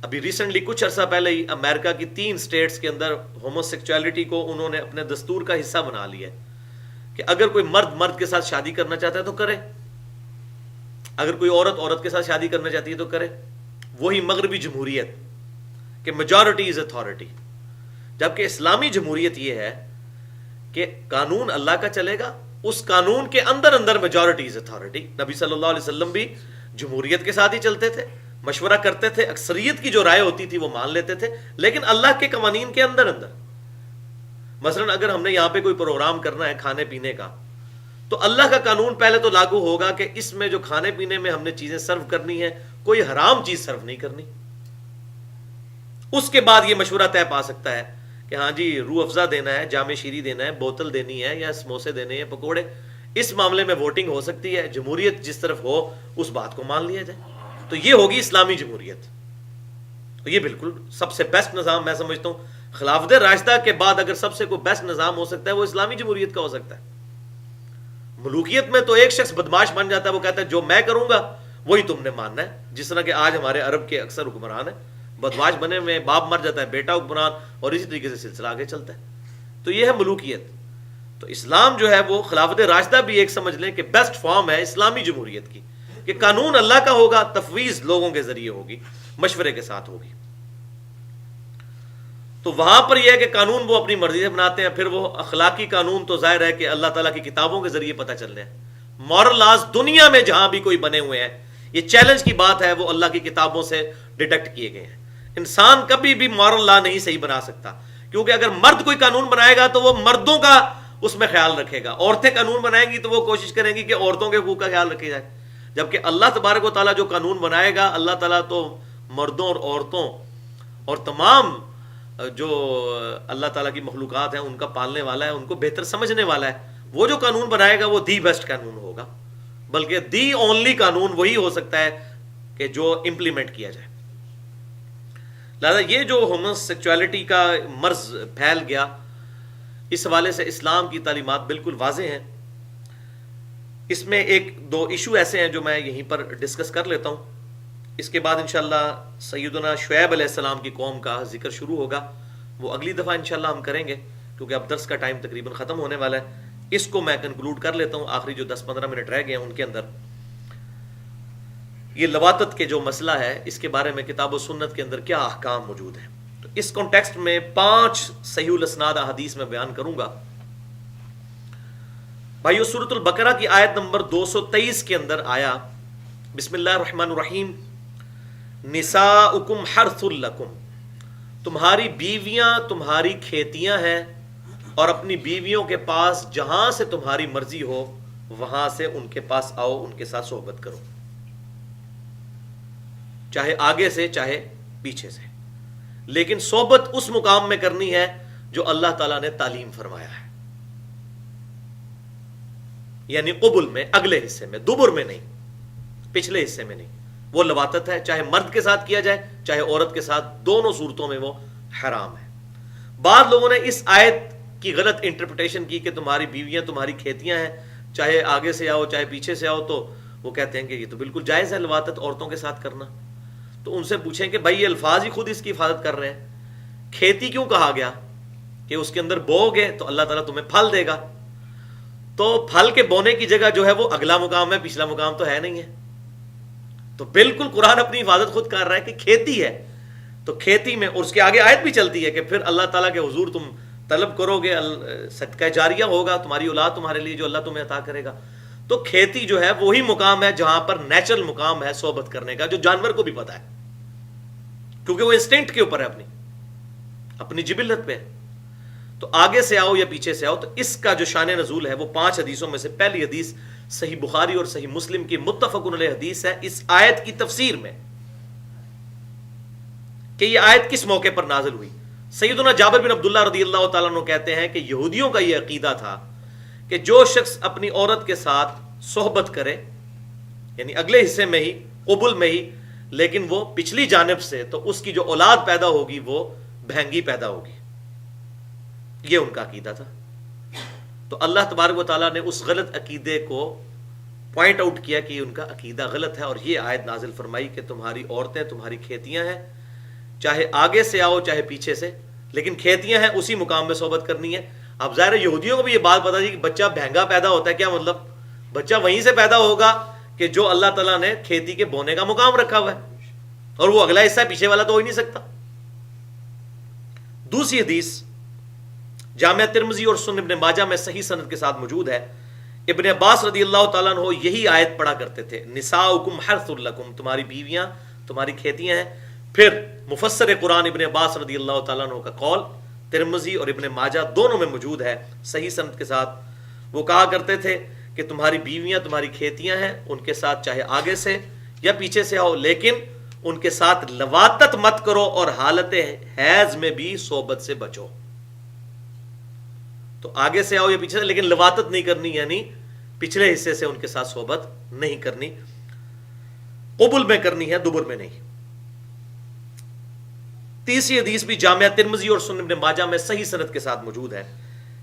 ابھی ریسنٹلی کچھ عرصہ پہلے ہی امریکہ کی 3 سٹیٹس کے اندر ہومو سیکچولیٹی کو انہوں نے اپنے دستور کا حصہ بنا لیا ہے کہ اگر کوئی مرد کے ساتھ شادی کرنا چاہتا ہے تو کرے, اگر کوئی عورت کے ساتھ شادی کرنا چاہتی ہے تو کرے. وہی مغربی جمہوریت کہ میجورٹی از اتھارٹی, جبکہ اسلامی جمہوریت یہ ہے کہ قانون اللہ کا چلے گا, اس قانون کے اندر اندر میجورٹی از اتھارٹی. نبی صلی اللہ علیہ وسلم بھی جمہوریت کے ساتھ ہی چلتے تھے, مشورہ کرتے تھے, اکثریت کی جو رائے ہوتی تھی وہ مان لیتے تھے, لیکن اللہ کے قوانین کے اندر اندر. مثلا اگر ہم نے یہاں پہ کوئی پروگرام کرنا ہے کھانے پینے کا, تو اللہ کا قانون پہلے تو لاگو ہوگا کہ اس میں جو کھانے پینے میں ہم نے چیزیں سرو کرنی ہے, کوئی حرام چیز سرو نہیں کرنی. اس کے بعد یہ مشورہ طے پا سکتا ہے کہ ہاں جی روح افزا دینا ہے, جام شیری دینا ہے, بوتل دینی ہے, یا سموسے دینے ہیں, پکوڑے. اس معاملے میں ووٹنگ ہو سکتی ہے, جمہوریت جس طرف ہو اس بات کو مان لیا جائے. تو یہ ہوگی اسلامی جمہوریت. تو یہ بالکل سب سے بیسٹ نظام میں سمجھتا ہوں. خلافت راشدہ کے بعد اگر سب سے کوئی بیسٹ نظام ہو سکتا ہے وہ اسلامی جمہوریت کا ہو سکتا ہے. ملوکیت میں تو ایک شخص بدماش بن جاتا ہے, وہ کہتا ہے جو میں کروں گا وہی تم نے ماننا ہے. جس طرح کہ آج ہمارے عرب کے اکثر حکمران ہیں, بدماش بنے میں باپ مر جاتا ہے, بیٹا حکمران, اور اسی طریقے سے سلسلہ آگے چلتا ہے. تو یہ ہے ملوکیت. تو اسلام جو ہے وہ خلافت راشدہ بھی ایک سمجھ لیں کہ بیسٹ فارم ہے اسلامی جمہوریت کی, کہ قانون اللہ کا ہوگا, تفویض لوگوں کے ذریعے ہوگی, مشورے کے ساتھ ہوگی. تو وہاں پر یہ ہے کہ قانون وہ اپنی مرضی سے بناتے ہیں. پھر وہ اخلاقی قانون تو ظاہر ہے کہ اللہ تعالیٰ کی کتابوں کے ذریعے پتہ چل رہے ہیں. مورل لاز دنیا میں جہاں بھی کوئی بنے ہوئے ہیں, یہ چیلنج کی بات ہے, وہ اللہ کی کتابوں سے ڈیٹیکٹ کیے گئے ہیں. انسان کبھی بھی مورل لا نہیں صحیح بنا سکتا, کیونکہ اگر مرد کوئی قانون بنائے گا تو وہ مردوں کا اس میں خیال رکھے گا, عورتیں قانون بنائیں گی تو وہ کوشش کریں گی کہ عورتوں کے حقوق کا خیال رکھا جائے. جبکہ اللہ تبارک و تعالیٰ جو قانون بنائے گا, اللہ تعالیٰ تو مردوں اور عورتوں اور تمام جو اللہ تعالیٰ کی مخلوقات ہیں ان کا پالنے والا ہے, ان کو بہتر سمجھنے والا ہے. وہ جو قانون بنائے گا وہ دی بیسٹ قانون ہوگا, بلکہ دی اونلی قانون وہی ہو سکتا ہے کہ جو امپلیمنٹ کیا جائے. لہذا یہ جو ہومو سیکچولیٹی کا مرض پھیل گیا, اس حوالے سے اسلام کی تعلیمات بالکل واضح ہیں. اس میں 1-2 ایشو ایسے ہیں جو میں یہیں پر ڈسکس کر لیتا ہوں. اس کے بعد انشاءاللہ سیدنا شعیب علیہ السلام کی قوم کا ذکر شروع ہوگا, وہ اگلی دفعہ انشاءاللہ ہم کریں گے, کیونکہ اب درس کا ٹائم تقریباً ختم ہونے والا ہے. اس کو میں کنکلوڈ کر لیتا ہوں. آخری جو 10-15 منٹ رہ گئے ہیں ان کے اندر یہ لواطت کے جو مسئلہ ہے, اس کے بارے میں کتاب و سنت کے اندر کیا احکام موجود ہیں. تو اس کانٹیکسٹ میں 5 صحیح الاسناد احادیث میں بیان کروں گا. بھائیو سورۃ البقرہ کی آیت نمبر 223 کے اندر آیا بسم اللہ الرحمن الرحیم نساؤکم حرث لکم، تمہاری بیویاں تمہاری کھیتیاں ہیں، اور اپنی بیویوں کے پاس جہاں سے تمہاری مرضی ہو وہاں سے ان کے پاس آؤ، ان کے ساتھ صحبت کرو، چاہے آگے سے چاہے پیچھے سے، لیکن صحبت اس مقام میں کرنی ہے جو اللہ تعالیٰ نے تعلیم فرمایا ہے، یعنی قبل میں، اگلے حصے میں، دبر میں نہیں، پچھلے حصے میں نہیں۔ وہ لواطت ہے، چاہے مرد کے ساتھ کیا جائے چاہے عورت کے ساتھ، دونوں صورتوں میں وہ حرام ہے۔ بعض لوگوں نے اس آیت کی غلط انٹرپریٹیشن کی کہ تمہاری بیویاں تمہاری کھیتیاں ہیں، چاہے آگے سے آؤ چاہے پیچھے سے آؤ، تو وہ کہتے ہیں کہ یہ تو بالکل جائز ہے لواطت عورتوں کے ساتھ کرنا۔ تو ان سے پوچھیں کہ بھائی یہ الفاظ ہی خود اس کی حفاظت کر رہے ہیں، کھیتی کیوں کہا گیا؟ کہ اس کے اندر بو گے تو اللہ تعالیٰ تمہیں پھل دے گا، تو پھل کے بونے کی جگہ جو ہے وہ اگلا مقام ہے، پچھلا مقام تو ہے نہیں ہے۔ تو بالکل قرآن اپنی حفاظت خود کر رہا ہے کہ کھیتی ہے تو کھیتی میں، اور اس کے آگے آیت بھی چلتی ہے کہ پھر اللہ تعالیٰ کے حضور تم طلب کرو گے، صدقہ جاریہ ہوگا، تمہاری اولاد تمہارے لیے جو اللہ تمہیں عطا کرے گا۔ تو کھیتی جو ہے وہی مقام ہے جہاں پر نیچرل مقام ہے صحبت کرنے کا، جو جانور کو بھی پتا ہے، کیونکہ وہ انسٹنکٹ کے اوپر ہے، اپنی جبلت پہ۔ تو آگے سے آؤ یا پیچھے سے آؤ، تو اس کا جو شان نزول ہے وہ 5 حدیثوں میں سے پہلی حدیث صحیح بخاری اور صحیح مسلم کی متفق علیہ حدیث ہے اس آیت کی تفسیر میں، کہ یہ آیت کس موقع پر نازل ہوئی۔ سیدنا جابر بن عبداللہ رضی اللہ تعالیٰ عنہ کہتے ہیں کہ یہودیوں کا یہ عقیدہ تھا کہ جو شخص اپنی عورت کے ساتھ صحبت کرے، یعنی اگلے حصے میں ہی، قبل میں ہی، لیکن وہ پچھلی جانب سے، تو اس کی جو اولاد پیدا ہوگی وہ بہنگی پیدا ہوگی، یہ ان کا عقیدہ تھا۔ تو اللہ تبارک و تعالیٰ نے اس غلط عقیدے کو پوائنٹ آؤٹ کیا کہ ان کا عقیدہ غلط ہے، اور یہ آیت نازل فرمائی کہ تمہاری عورتیں تمہاری کھیتیاں ہیں، چاہے آگے سے آؤ چاہے پیچھے سے، لیکن کھیتیاں ہیں اسی مقام میں صحبت کرنی ہے۔ اب ظاہر ہے یہودیوں کو بھی یہ بات پتا تھی کہ بچہ بہنگا پیدا ہوتا ہے، کیا مطلب؟ بچہ وہیں سے پیدا ہوگا کہ جو اللہ تعالیٰ نے کھیتی کے بونے کا مقام رکھا ہوا ہے، اور وہ اگلا حصہ پیچھے والا تو ہو ہی نہیں سکتا۔ دوسری حدیث جامع ترمذی اور سنن ابن ماجہ میں صحیح سند کے ساتھ موجود ہے۔ ابن عباس رضی اللہ تعالیٰ عنہ یہی آیت پڑھا کرتے تھے، نساؤکم حرث لکم، تمہاری بیویاں تمہاری کھیتیاں ہیں۔ پھر مفسر قرآن ابن عباس رضی اللہ تعالیٰ عنہ کا قول ترمذی اور ابن ماجہ دونوں میں موجود ہے صحیح سند کے ساتھ، وہ کہا کرتے تھے کہ تمہاری بیویاں تمہاری کھیتیاں ہیں، ان کے ساتھ چاہے آگے سے یا پیچھے سے آؤ، لیکن ان کے ساتھ لواطت مت کرو، اور حالت حیض میں بھی صحبت سے بچو۔ تو آگے سے آؤ یا پیچھے سے، لیکن لواطت نہیں کرنی، یعنی پچھلے حصے سے ان کے ساتھ صحبت نہیں کرنی، قبل میں کرنی ہے، دبر میں نہیں۔ تیسری حدیث بھی جامعہ ترمذی اور سنن ابن ماجہ میں صحیح سند کے ساتھ موجود ہے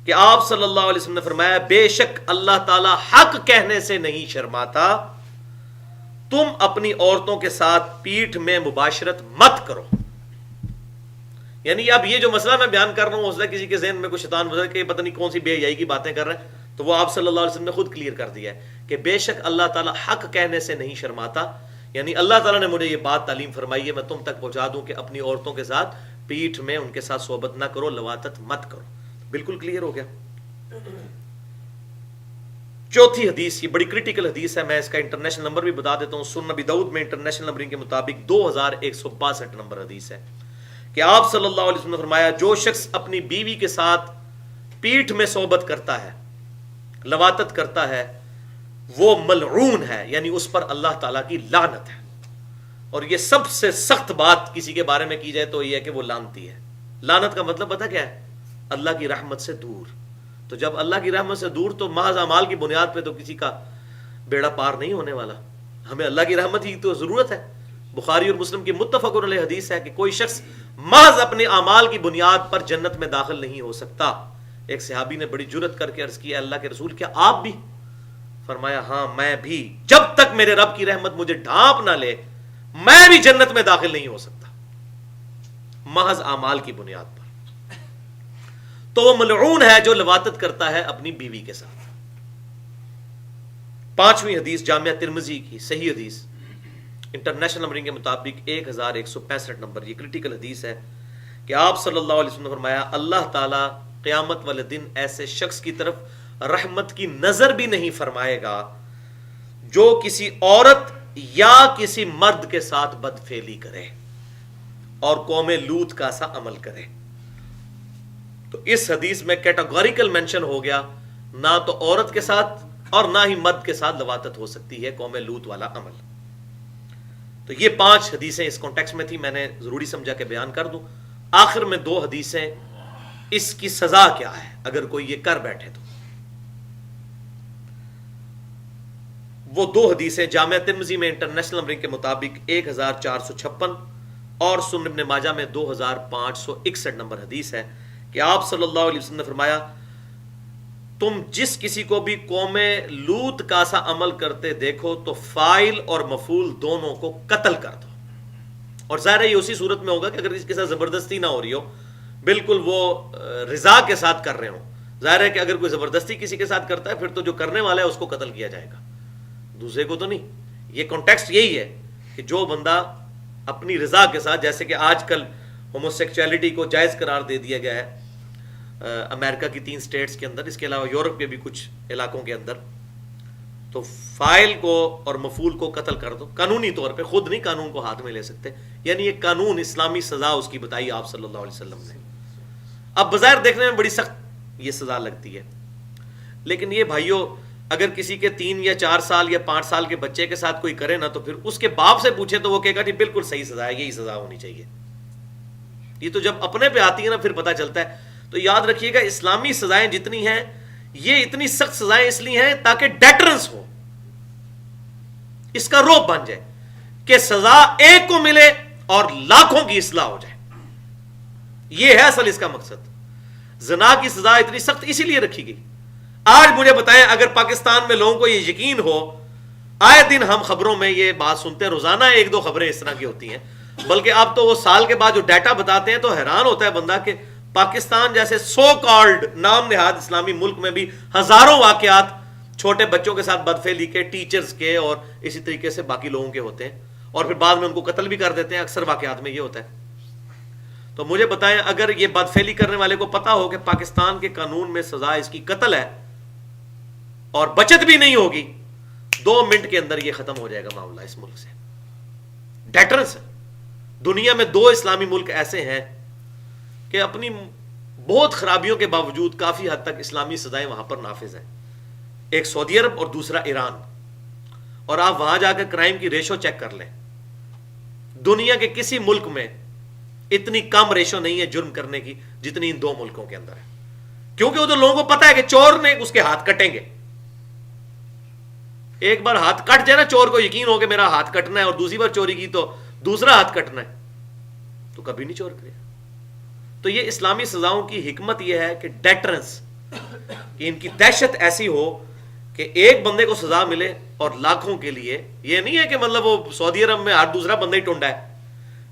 کہ آپ صلی اللہ علیہ وسلم نے فرمایا، بے شک اللہ تعالی حق کہنے سے نہیں شرماتا، تم اپنی عورتوں کے ساتھ پیٹھ میں مباشرت مت کرو۔ یعنی اب یہ جو مسئلہ میں بیان کر رہا ہوں، اس کسی کے ذہن میں کوئی شیطان مزہ کہ پتہ نہیں کون سی بے حیائی کی باتیں کر رہے ہیں، تو وہ آپ صلی اللہ علیہ وسلم نے خود کلیئر کر دیا ہے کہ بے شک اللہ تعالیٰ حق کہنے سے نہیں شرماتا، یعنی اللہ تعالیٰ نے مجھے یہ بات تعلیم فرمائی ہے، میں تم تک پہنچا دوں کہ اپنی عورتوں کے ساتھ پیٹھ میں ان کے ساتھ صحبت نہ کرو، لواطت مت کرو۔ بالکل کلیئر ہو گیا۔ چوتھی حدیث، یہ بڑی کریٹیکل حدیث ہے، میں اس کا انٹرنیشنل نمبر بھی بتا دیتا ہوں۔ سنن ابی داؤد میں انٹرنیشنل نمبرنگ کے مطابق 2162 نمبر حدیث ہے کہ آپ صلی اللہ علیہ وسلم نے فرمایا، جو شخص اپنی بیوی کے ساتھ پیٹھ میں صحبت کرتا ہے، لواطت کرتا ہے، وہ ملعون ہے، یعنی اس پر اللہ تعالیٰ کی لعنت ہے۔ اور یہ سب سے سخت بات کسی کے بارے میں کی جائے تو یہ ہے کہ وہ لعنتی ہے۔ لعنت کا مطلب پتہ کیا ہے؟ اللہ کی رحمت سے دور۔ تو جب اللہ کی رحمت سے دور، تو محض اعمال کی بنیاد پہ تو کسی کا بیڑا پار نہیں ہونے والا، ہمیں اللہ کی رحمت کی تو ضرورت ہے۔ بخاری اور مسلم کی متفق علیہ حدیث ہے کہ کوئی شخص محض اپنے اعمال کی بنیاد پر جنت میں داخل نہیں ہو سکتا۔ ایک صحابی نے بڑی جرت کر کے عرض کیا، اللہ کے رسول کیا آپ بھی؟ فرمایا ہاں میں بھی، جب تک میرے رب کی رحمت مجھے ڈھانپ نہ لے میں بھی جنت میں داخل نہیں ہو سکتا، محض اعمال کی بنیاد پر۔ تو وہ ملعون ہے جو لواطت کرتا ہے اپنی بیوی کے ساتھ۔ پانچویں حدیث جامعہ ترمذی کی صحیح حدیث انٹرنیشنل نمبرنگ کے مطابق 1165 نمبر، یہ کریٹیکل حدیث ہے کہ آپ صلی اللہ علیہ وسلم نے فرمایا، اللہ تعالیٰ قیامت والے دن ایسے شخص کی طرف رحمت کی نظر بھی نہیں فرمائے گا جو کسی عورت یا کسی مرد کے ساتھ بدفعلی کرے اور قوم لوط کا سا عمل کرے. تو اس حدیث میں کیٹاگوریکل مینشن ہو گیا, نہ تو عورت کے ساتھ اور نہ ہی مرد کے ساتھ لواطت ہو سکتی ہے قوم لوط والا عمل. تو یہ 5 حدیثیں اس کانٹیکس میں تھی, میں نے ضروری سمجھا کہ بیان کر دوں. آخر میں 2 حدیثیں, اس کی سزا کیا ہے اگر کوئی یہ کر بیٹھے تو. وہ 2 حدیثیں جامعہ ترمذی میں انٹرنیشنل نمبرنگ کے مطابق 1456 اور سنن ابن ماجہ میں 2561 نمبر حدیث ہے کہ آپ صلی اللہ علیہ وسلم نے فرمایا, تم جس کسی کو بھی قوم لوط کا سا عمل کرتے دیکھو تو فاعل اور مفعول دونوں کو قتل کر دو. اور ظاہر ہے یہ اسی صورت میں ہوگا کہ اگر اس کے ساتھ زبردستی نہ ہو رہی ہو, بالکل وہ رضا کے ساتھ کر رہے ہوں. ظاہر ہے کہ اگر کوئی زبردستی کسی کے ساتھ کرتا ہے پھر تو جو کرنے والا ہے اس کو قتل کیا جائے گا, دوسرے کو تو نہیں. یہ کانٹیکسٹ یہی ہے کہ جو بندہ اپنی رضا کے ساتھ, جیسے کہ آج کل ہوموسیکچویلٹی کو جائز قرار دے دیا گیا ہے امریکہ کی 3 اسٹیٹس کے اندر, اس کے علاوہ یورپ کے بھی کچھ علاقوں کے اندر, تو فاعل کو اور مفعول کو قتل کر دو قانونی طور پہ, خود نہیں قانون کو ہاتھ میں لے سکتے. یعنی یہ قانون اسلامی سزا اس کی بتائی آپ صلی اللہ علیہ وسلم نے. اب بظاہر دیکھنے میں بڑی سخت یہ سزا لگتی ہے, لیکن یہ بھائیوں اگر کسی کے 3 یا 4 سال یا 5 سال کے بچے کے ساتھ کوئی کرے نا, تو پھر اس کے باپ سے پوچھے تو وہ کہے گا جی بالکل صحیح سزا ہے, یہی سزا ہونی چاہیے. یہ تو جب اپنے پہ آتی ہے نا پھر پتہ چلتا ہے. تو یاد رکھیے گا اسلامی سزائیں جتنی ہیں یہ اتنی سخت سزائیں اس لیے ہیں تاکہ ڈیٹرنس ہو, اس کا روپ بن جائے کہ سزا ایک کو ملے اور لاکھوں کی اصلاح ہو جائے. یہ ہے اصل اس کا مقصد. زنا کی سزا اتنی سخت اسی لیے رکھی گئی. آج مجھے بتائیں اگر پاکستان میں لوگوں کو یہ یقین ہو, آئے دن ہم خبروں میں یہ بات سنتے ہیں, روزانہ 1-2 خبریں اس طرح کی ہوتی ہیں, بلکہ اب تو وہ سال کے بعد جو ڈیٹا بتاتے ہیں تو حیران ہوتا ہے بندہ کہ پاکستان جیسے سو کالڈ نام نہاد اسلامی ملک میں بھی ہزاروں واقعات چھوٹے بچوں کے ساتھ بدفعلی کے, ٹیچرز کے اور اسی طریقے سے باقی لوگوں کے ہوتے ہیں, اور پھر بعد میں ان کو قتل بھی کر دیتے ہیں. اکثر واقعات میں یہ ہوتا ہے. تو مجھے بتائیں اگر یہ بدفعلی کرنے والے کو پتا ہو کہ پاکستان کے قانون میں سزا اس کی قتل ہے اور بچت بھی نہیں ہوگی, 2 منٹ کے اندر یہ ختم ہو جائے گا معاملہ اس ملک سے. ڈیٹرنس ہے. دنیا میں 2 اسلامی ملک ایسے ہیں کہ اپنی بہت خرابیوں کے باوجود کافی حد تک اسلامی سزائیں وہاں پر نافذ ہیں. ایک سعودی عرب اور دوسرا ایران. اور آپ وہاں جا کر کرائم کی ریشو چیک کر لیں, دنیا کے کسی ملک میں اتنی کم ریشو نہیں ہے جرم کرنے کی جتنی ان 2 ملکوں کے اندر ہے. کیونکہ وہ تو لوگوں کو پتا ہے کہ چور نے اس کے ہاتھ کٹیں گے. ایک بار ہاتھ کٹ جائے نا, چور کو یقین ہو کہ میرا ہاتھ کٹنا ہے, اور دوسری بار چوری کی تو دوسرا ہاتھ کٹنا ہے, تو کبھی نہیں چور کرے. تو یہ اسلامی سزاؤں کی حکمت یہ ہے کہ ڈیٹرنس, کہ ان کی دہشت ایسی ہو کہ ایک بندے کو سزا ملے اور لاکھوں کے لیے. یہ نہیں ہے کہ مطلب وہ سعودی عرب میں ہر دوسرا بندہ ہی ٹونڈا ہے.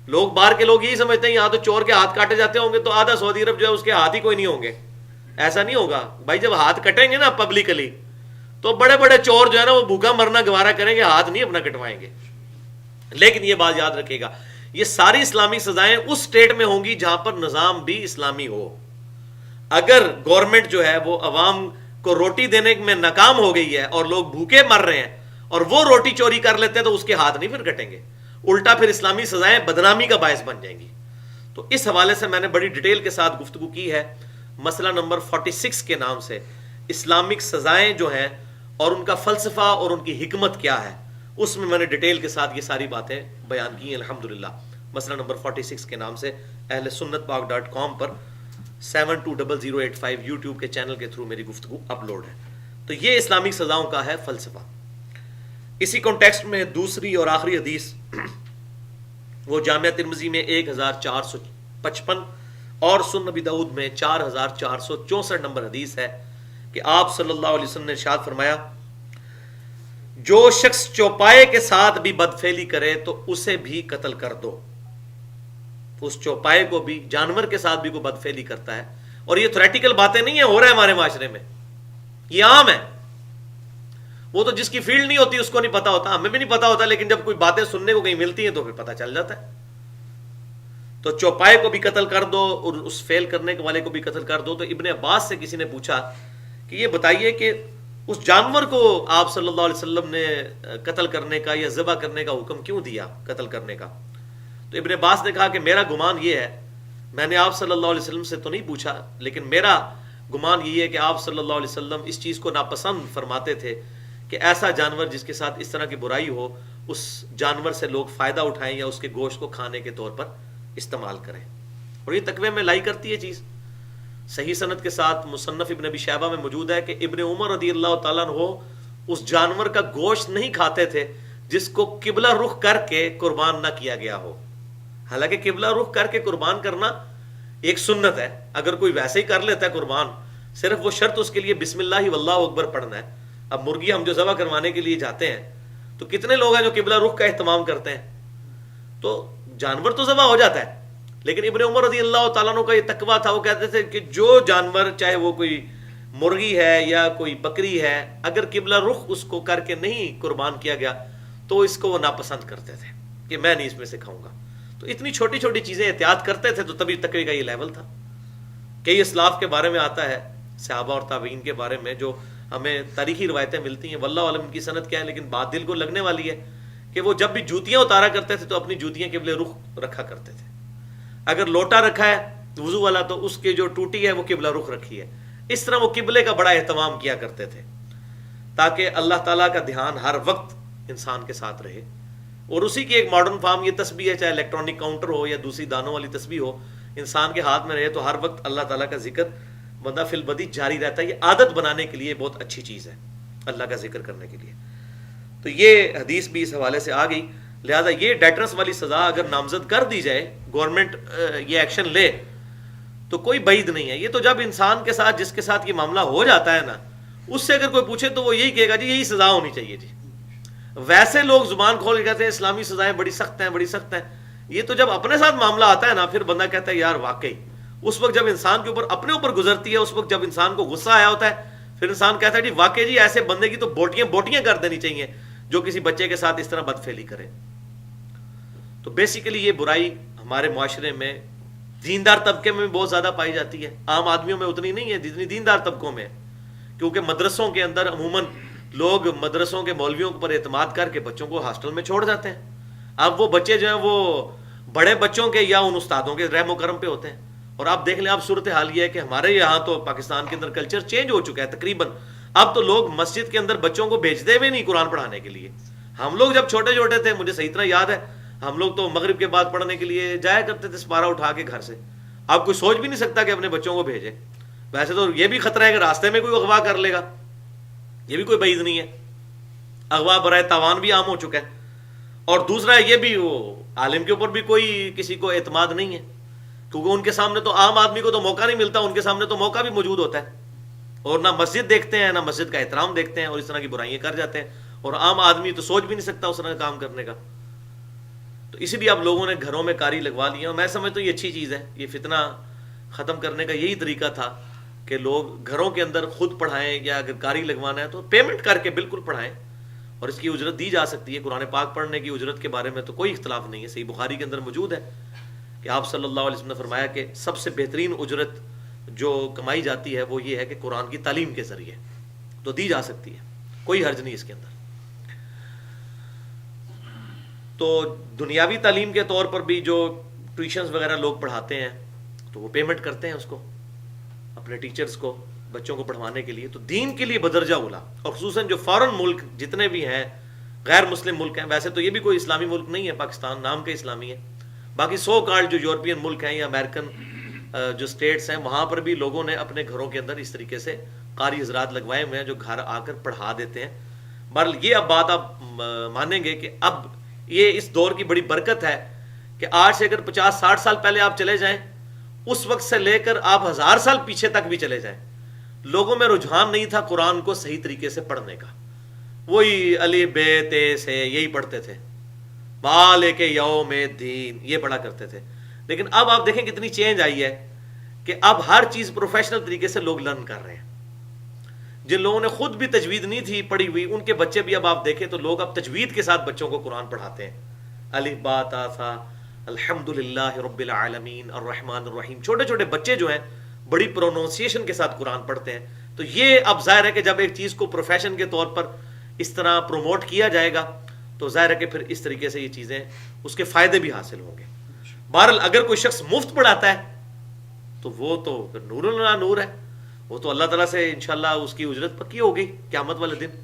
لوگ باہر کے لوگ یہی سمجھتے ہیں یہاں تو چور کے ہاتھ کاٹے جاتے ہوں گے تو آدھا سعودی عرب جو ہے اس کے ہاتھ ہی کوئی نہیں ہوں گے. ایسا نہیں ہوگا بھائی. جب ہاتھ کٹیں گے نا پبلکلی تو بڑے بڑے چور جو ہے نا وہ بھوکا مرنا گوارا کریں گے, ہاتھ نہیں اپنا کٹوائیں گے. لیکن یہ بات یاد رکھے گا, یہ ساری اسلامی سزائیں اس اسٹیٹ میں ہوں گی جہاں پر نظام بھی اسلامی ہو. اگر گورنمنٹ جو ہے وہ عوام کو روٹی دینے میں ناکام ہو گئی ہے اور لوگ بھوکے مر رہے ہیں اور وہ روٹی چوری کر لیتے ہیں تو اس کے ہاتھ نہیں پھر کٹیں گے, الٹا پھر اسلامی سزائیں بدنامی کا باعث بن جائیں گی. تو اس حوالے سے میں نے بڑی ڈیٹیل کے ساتھ گفتگو کی ہے. مسئلہ نمبر 46 کے نام سے اسلامک سزائیں جو ہیں اور ان کا فلسفہ اور ان کی حکمت کیا ہے, اس میں نے ڈیٹیل کے ساتھ یہ ساری باتیں بیان کی ہیں الحمدللہ. مسئلہ نمبر 46 کے نام سے اہل سنت پاک .com پر 720085 یوٹیوب کے چینل کے تھرو میری گفتگو اپلوڈ ہے. تو یہ اسلامک سزاؤں کا ہے فلسفہ. اسی کانٹیکسٹ میں دوسری اور آخری حدیث وہ جامعہ ترمذی میں 1455 اور سنن نبی داؤد میں 4464 نمبر حدیث ہے کہ آپ صلی اللہ علیہ وسلم نے ارشاد فرمایا, جو شخص چوپائے کے ساتھ بھی بدفعلی کرے تو اسے بھی قتل کر دو. اس چوپائے کو بھی, جانور کے ساتھ بھی کوئی بدفعلی کرتا ہے, اور یہ تھریٹیکل باتیں نہیں ہیں, ہو رہا ہے ہمارے معاشرے میں, یہ عام ہے. وہ تو جس کی فیلڈ نہیں ہوتی اس کو نہیں پتا ہوتا, ہمیں بھی نہیں پتا ہوتا, لیکن جب کوئی باتیں سننے کو کہیں ملتی ہیں تو پھر پتا چل جاتا ہے. تو چوپائے کو بھی قتل کر دو اور اس فیل کرنے والے کو بھی قتل کر دو. تو ابن عباس سے کسی نے پوچھا کہ یہ بتائیے کہ اس جانور کو آپ صلی اللہ علیہ وسلم نے قتل کرنے کا یا ذبح کرنے کا حکم کیوں دیا قتل کرنے کا؟ تو ابن عباس نے کہا کہ میرا گمان یہ ہے، میں نے آپ صلی اللہ علیہ وسلم سے تو نہیں پوچھا، لیکن میرا گمان یہ ہے کہ آپ صلی اللہ علیہ وسلم اس چیز کو ناپسند فرماتے تھے کہ ایسا جانور جس کے ساتھ اس طرح کی برائی ہو، اس جانور سے لوگ فائدہ اٹھائیں یا اس کے گوشت کو کھانے کے طور پر استعمال کریں. اور یہ تقوی میں لائی کرتی ہے چیز. صحیح سند کے ساتھ مصنف ابن ابی شیبہ میں موجود ہے کہ ابن عمر رضی اللہ تعالیٰ عنہ اس جانور کا گوشت نہیں کھاتے تھے جس کو قبلہ رخ کر کے قربان نہ کیا گیا ہو. حالانکہ قبلہ رخ کر کے قربان کرنا ایک سنت ہے، اگر کوئی ویسے ہی کر لیتا ہے قربان، صرف وہ شرط اس کے لیے بسم اللہ واللہ اکبر پڑھنا ہے. اب مرغی ہم جو ذبح کروانے کے لیے جاتے ہیں تو کتنے لوگ ہیں جو قبلہ رخ کا اہتمام کرتے ہیں، تو جانور تو ذبح ہو جاتا ہے. لیکن ابن عمر رضی اللہ تعالیٰ عنہ کا یہ تقویٰ تھا، وہ کہتے تھے کہ جو جانور چاہے وہ کوئی مرغی ہے یا کوئی بکری ہے، اگر قبلہ رخ اس کو کر کے نہیں قربان کیا گیا تو اس کو وہ ناپسند کرتے تھے کہ میں نہیں اس میں سے کھاؤں گا. تو اتنی چھوٹی چھوٹی چیزیں احتیاط کرتے تھے، تو تبھی تقوی کا یہ لیول تھا. کئی اسلاف کے بارے میں آتا ہے، صحابہ اور تابعین کے بارے میں، جو ہمیں تاریخی روایتیں ملتی ہیں، واللہ عالم کی سند کیا ہے، لیکن بات دل کو لگنے والی ہے کہ وہ جب بھی جوتیاں اتارا کرتے تھے تو اپنی جوتیاں قبلہ رخ رکھا کرتے تھے. اگر لوٹا رکھا ہے وضو والا تو اس کے جو ٹوٹی ہے وہ قبلہ رخ رکھی ہے. اس طرح وہ قبلے کا بڑا اہتمام کیا کرتے تھے تاکہ اللہ تعالیٰ کا دھیان ہر وقت انسان کے ساتھ رہے. اور اسی کی ایک ماڈرن فارم یہ تسبیح ہے، چاہے الیکٹرانک کاؤنٹر ہو یا دوسری دانوں والی تسبیح ہو، انسان کے ہاتھ میں رہے تو ہر وقت اللہ تعالیٰ کا ذکر بندہ فی البدی جاری رہتا ہے. یہ عادت بنانے کے لیے بہت اچھی چیز ہے، اللہ کا ذکر کرنے کے لیے. تو یہ حدیث بھی اس حوالے سے آ گئی. لہذا یہ ڈیٹرنس والی سزا اگر نامزد کر دی جائے، گورنمنٹ یہ ایکشن لے، تو کوئی بعید نہیں ہے. یہ تو جب انسان کے ساتھ، جس کے ساتھ یہ معاملہ ہو جاتا ہے نا، اس سے اگر کوئی پوچھے تو وہ یہی کہے گا جی یہی سزا ہونی چاہیے جی. ویسے لوگ زبان کھول کے کہتے ہیں اسلامی سزائیں بڑی سخت ہیں، بڑی سخت ہیں. یہ تو جب اپنے ساتھ معاملہ آتا ہے نا، پھر بندہ کہتا ہے یار واقعی. اس وقت جب انسان کے اوپر اپنے اوپر گزرتی ہے، اس وقت جب انسان کو غصہ آیا ہوتا ہے، پھر انسان کہتا ہے جی واقعی جی ایسے بندے کی تو بوٹیاں بوٹیاں کر دینی چاہیے جو کسی بچے کے ساتھ اس طرح بدفعلی کرے. تو بیسیکلی یہ برائی ہمارے معاشرے میں دیندار طبقے میں بھی بہت زیادہ پائی جاتی ہے، عام آدمیوں میں اتنی نہیں ہے جتنی دیندار طبقوں میں ہے. کیونکہ مدرسوں کے اندر عموماً لوگ مدرسوں کے مولویوں پر اعتماد کر کے بچوں کو ہاسٹل میں چھوڑ جاتے ہیں. اب وہ بچے جو ہیں وہ بڑے بچوں کے یا ان استادوں کے رحم و کرم پہ ہوتے ہیں. اور آپ دیکھ لیں، اب صورتحال یہ ہے کہ ہمارے یہاں تو پاکستان کے اندر کلچر چینج ہو چکا ہے تقریباً. اب تو لوگ مسجد کے اندر بچوں کو بھیجتے ہوئے نہیں قرآن پڑھانے کے لیے. ہم لوگ جب چھوٹے چھوٹے تھے، مجھے صحیح طرح یاد ہے، ہم لوگ تو مغرب کے بعد پڑھنے کے لیے جایا کرتے تھے سپارہ اٹھا کے گھر سے. اب کوئی سوچ بھی نہیں سکتا کہ اپنے بچوں کو بھیجے. ویسے تو یہ بھی خطرہ ہے کہ راستے میں کوئی اغوا کر لے گا، یہ بھی کوئی بعید نہیں ہے. اغوا برائے تاوان بھی عام ہو چکا ہے. اور دوسرا یہ بھی، وہ عالم کے اوپر بھی کوئی کسی کو اعتماد نہیں ہے، کیونکہ ان کے سامنے تو عام آدمی کو تو موقع نہیں ملتا، ان کے سامنے تو موقع بھی موجود ہوتا ہے. اور نہ مسجد دیکھتے ہیں، نہ مسجد کا احترام دیکھتے ہیں، اور اس طرح کی برائیاں کر جاتے ہیں. اور عام آدمی تو سوچ بھی نہیں سکتا اس طرح کا کام کرنے کا. تو اسی لیے اب لوگوں نے گھروں میں کاری لگوا لی ہے. اور میں سمجھتا ہوں یہ اچھی چیز ہے. یہ فتنہ ختم کرنے کا یہی طریقہ تھا کہ لوگ گھروں کے اندر خود پڑھائیں، یا اگر کاری لگوانا ہے تو پیمنٹ کر کے بالکل پڑھائیں. اور اس کی اجرت دی جا سکتی ہے. قرآن پاک پڑھنے کی اجرت کے بارے میں تو کوئی اختلاف نہیں ہے. صحیح بخاری کے اندر موجود ہے کہ آپ صلی اللہ علیہ وسلم نے فرمایا کہ سب سے بہترین اجرت جو کمائی جاتی ہے وہ یہ ہے کہ قرآن کی تعلیم کے ذریعے، تو دی جا سکتی ہے، کوئی حرج نہیں اس کے اندر. تو دنیاوی تعلیم کے طور پر بھی جو ٹیوشنز وغیرہ لوگ پڑھاتے ہیں تو وہ پیمنٹ کرتے ہیں اس کو، اپنے ٹیچرز کو، بچوں کو پڑھوانے کے لیے. تو دین کے لیے بدرجہ اولا. اور خصوصاً جو فارن ملک جتنے بھی ہیں، غیر مسلم ملک ہیں، ویسے تو یہ بھی کوئی اسلامی ملک نہیں ہے، پاکستان نام کا اسلامی ہے، باقی سو کارڈ جو یورپین ملک ہیں یا امریکن جو سٹیٹس ہیں، وہاں پر بھی لوگوں نے اپنے گھروں کے اندر اس طریقے سے قاری حضرات لگوائے ہوئے ہیں جو گھر آ کر پڑھا دیتے ہیں. بہرحال یہ اب بات آپ مانیں گے کہ اب یہ اس دور کی بڑی برکت ہے کہ آج سے اگر 50-60 سال پہلے آپ چلے جائیں، اس وقت سے لے کر آپ 1000 سال پیچھے تک بھی چلے جائیں، لوگوں میں رجحان نہیں تھا قرآن کو صحیح طریقے سے پڑھنے کا. وہی الف ب ت سے یہی پڑھتے تھے، مالک یوم الدین یہ پڑھا کرتے تھے. لیکن اب آپ دیکھیں کتنی چینج آئی ہے کہ اب ہر چیز پروفیشنل طریقے سے لوگ لرن کر رہے ہیں. جن لوگوں نے خود بھی تجوید نہیں تھی پڑھی ہوئی، ان کے بچے بھی اب آپ دیکھیں تو لوگ اب تجوید کے ساتھ بچوں کو قرآن پڑھاتے ہیں. الف با تا ثا الحمدللہ رب العالمین الرحمن الرحیم. چھوٹے چھوٹے بچے جو ہیں بڑی پروننسیشن کے ساتھ قرآن پڑھتے ہیں. تو یہ اب ظاہر ہے کہ جب ایک چیز کو پروفیشن کے طور پر اس طرح پروموٹ کیا جائے گا تو ظاہر ہے کہ پھر اس طریقے سے یہ چیزیں اس کے فائدے بھی حاصل ہوں گے. بہرحال اگر کوئی شخص مفت پڑھاتا ہے تو وہ تو پھر نور اللہ نور ہے, وہ تو اللہ تعالیٰ سے انشاءاللہ اس کی اجرت پکی ہوگی قیامت والے دن.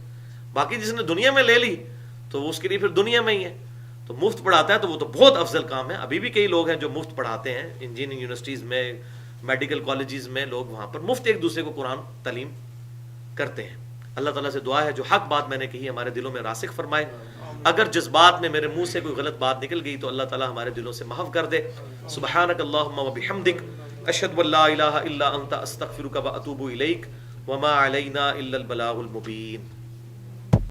باقی جس نے دنیا میں لے لی تو وہ اس کے لیے پھر دنیا میں ہی ہے. تو مفت پڑھاتا ہے تو وہ تو بہت افضل کام ہے. ابھی بھی کئی لوگ ہیں جو مفت پڑھاتے ہیں انجینئرنگ یونیورسٹیز میں, میڈیکل کالجز میں, لوگ وہاں پر مفت ایک دوسرے کو قرآن تعلیم کرتے ہیں. اللہ تعالیٰ سے دعا ہے جو حق بات میں نے کہی ہمارے دلوں میں راسخ فرمائے. اگر جذبات میں میرے منہ سے کوئی غلط بات نکل گئی تو اللہ تعالیٰ ہمارے دلوں سے محو کر دے. سبحانک اللہم و بحمدک اشہد ان لا الہ الا انت استغفرک و اتوب الیک وما علینا الا البلاغ المبین.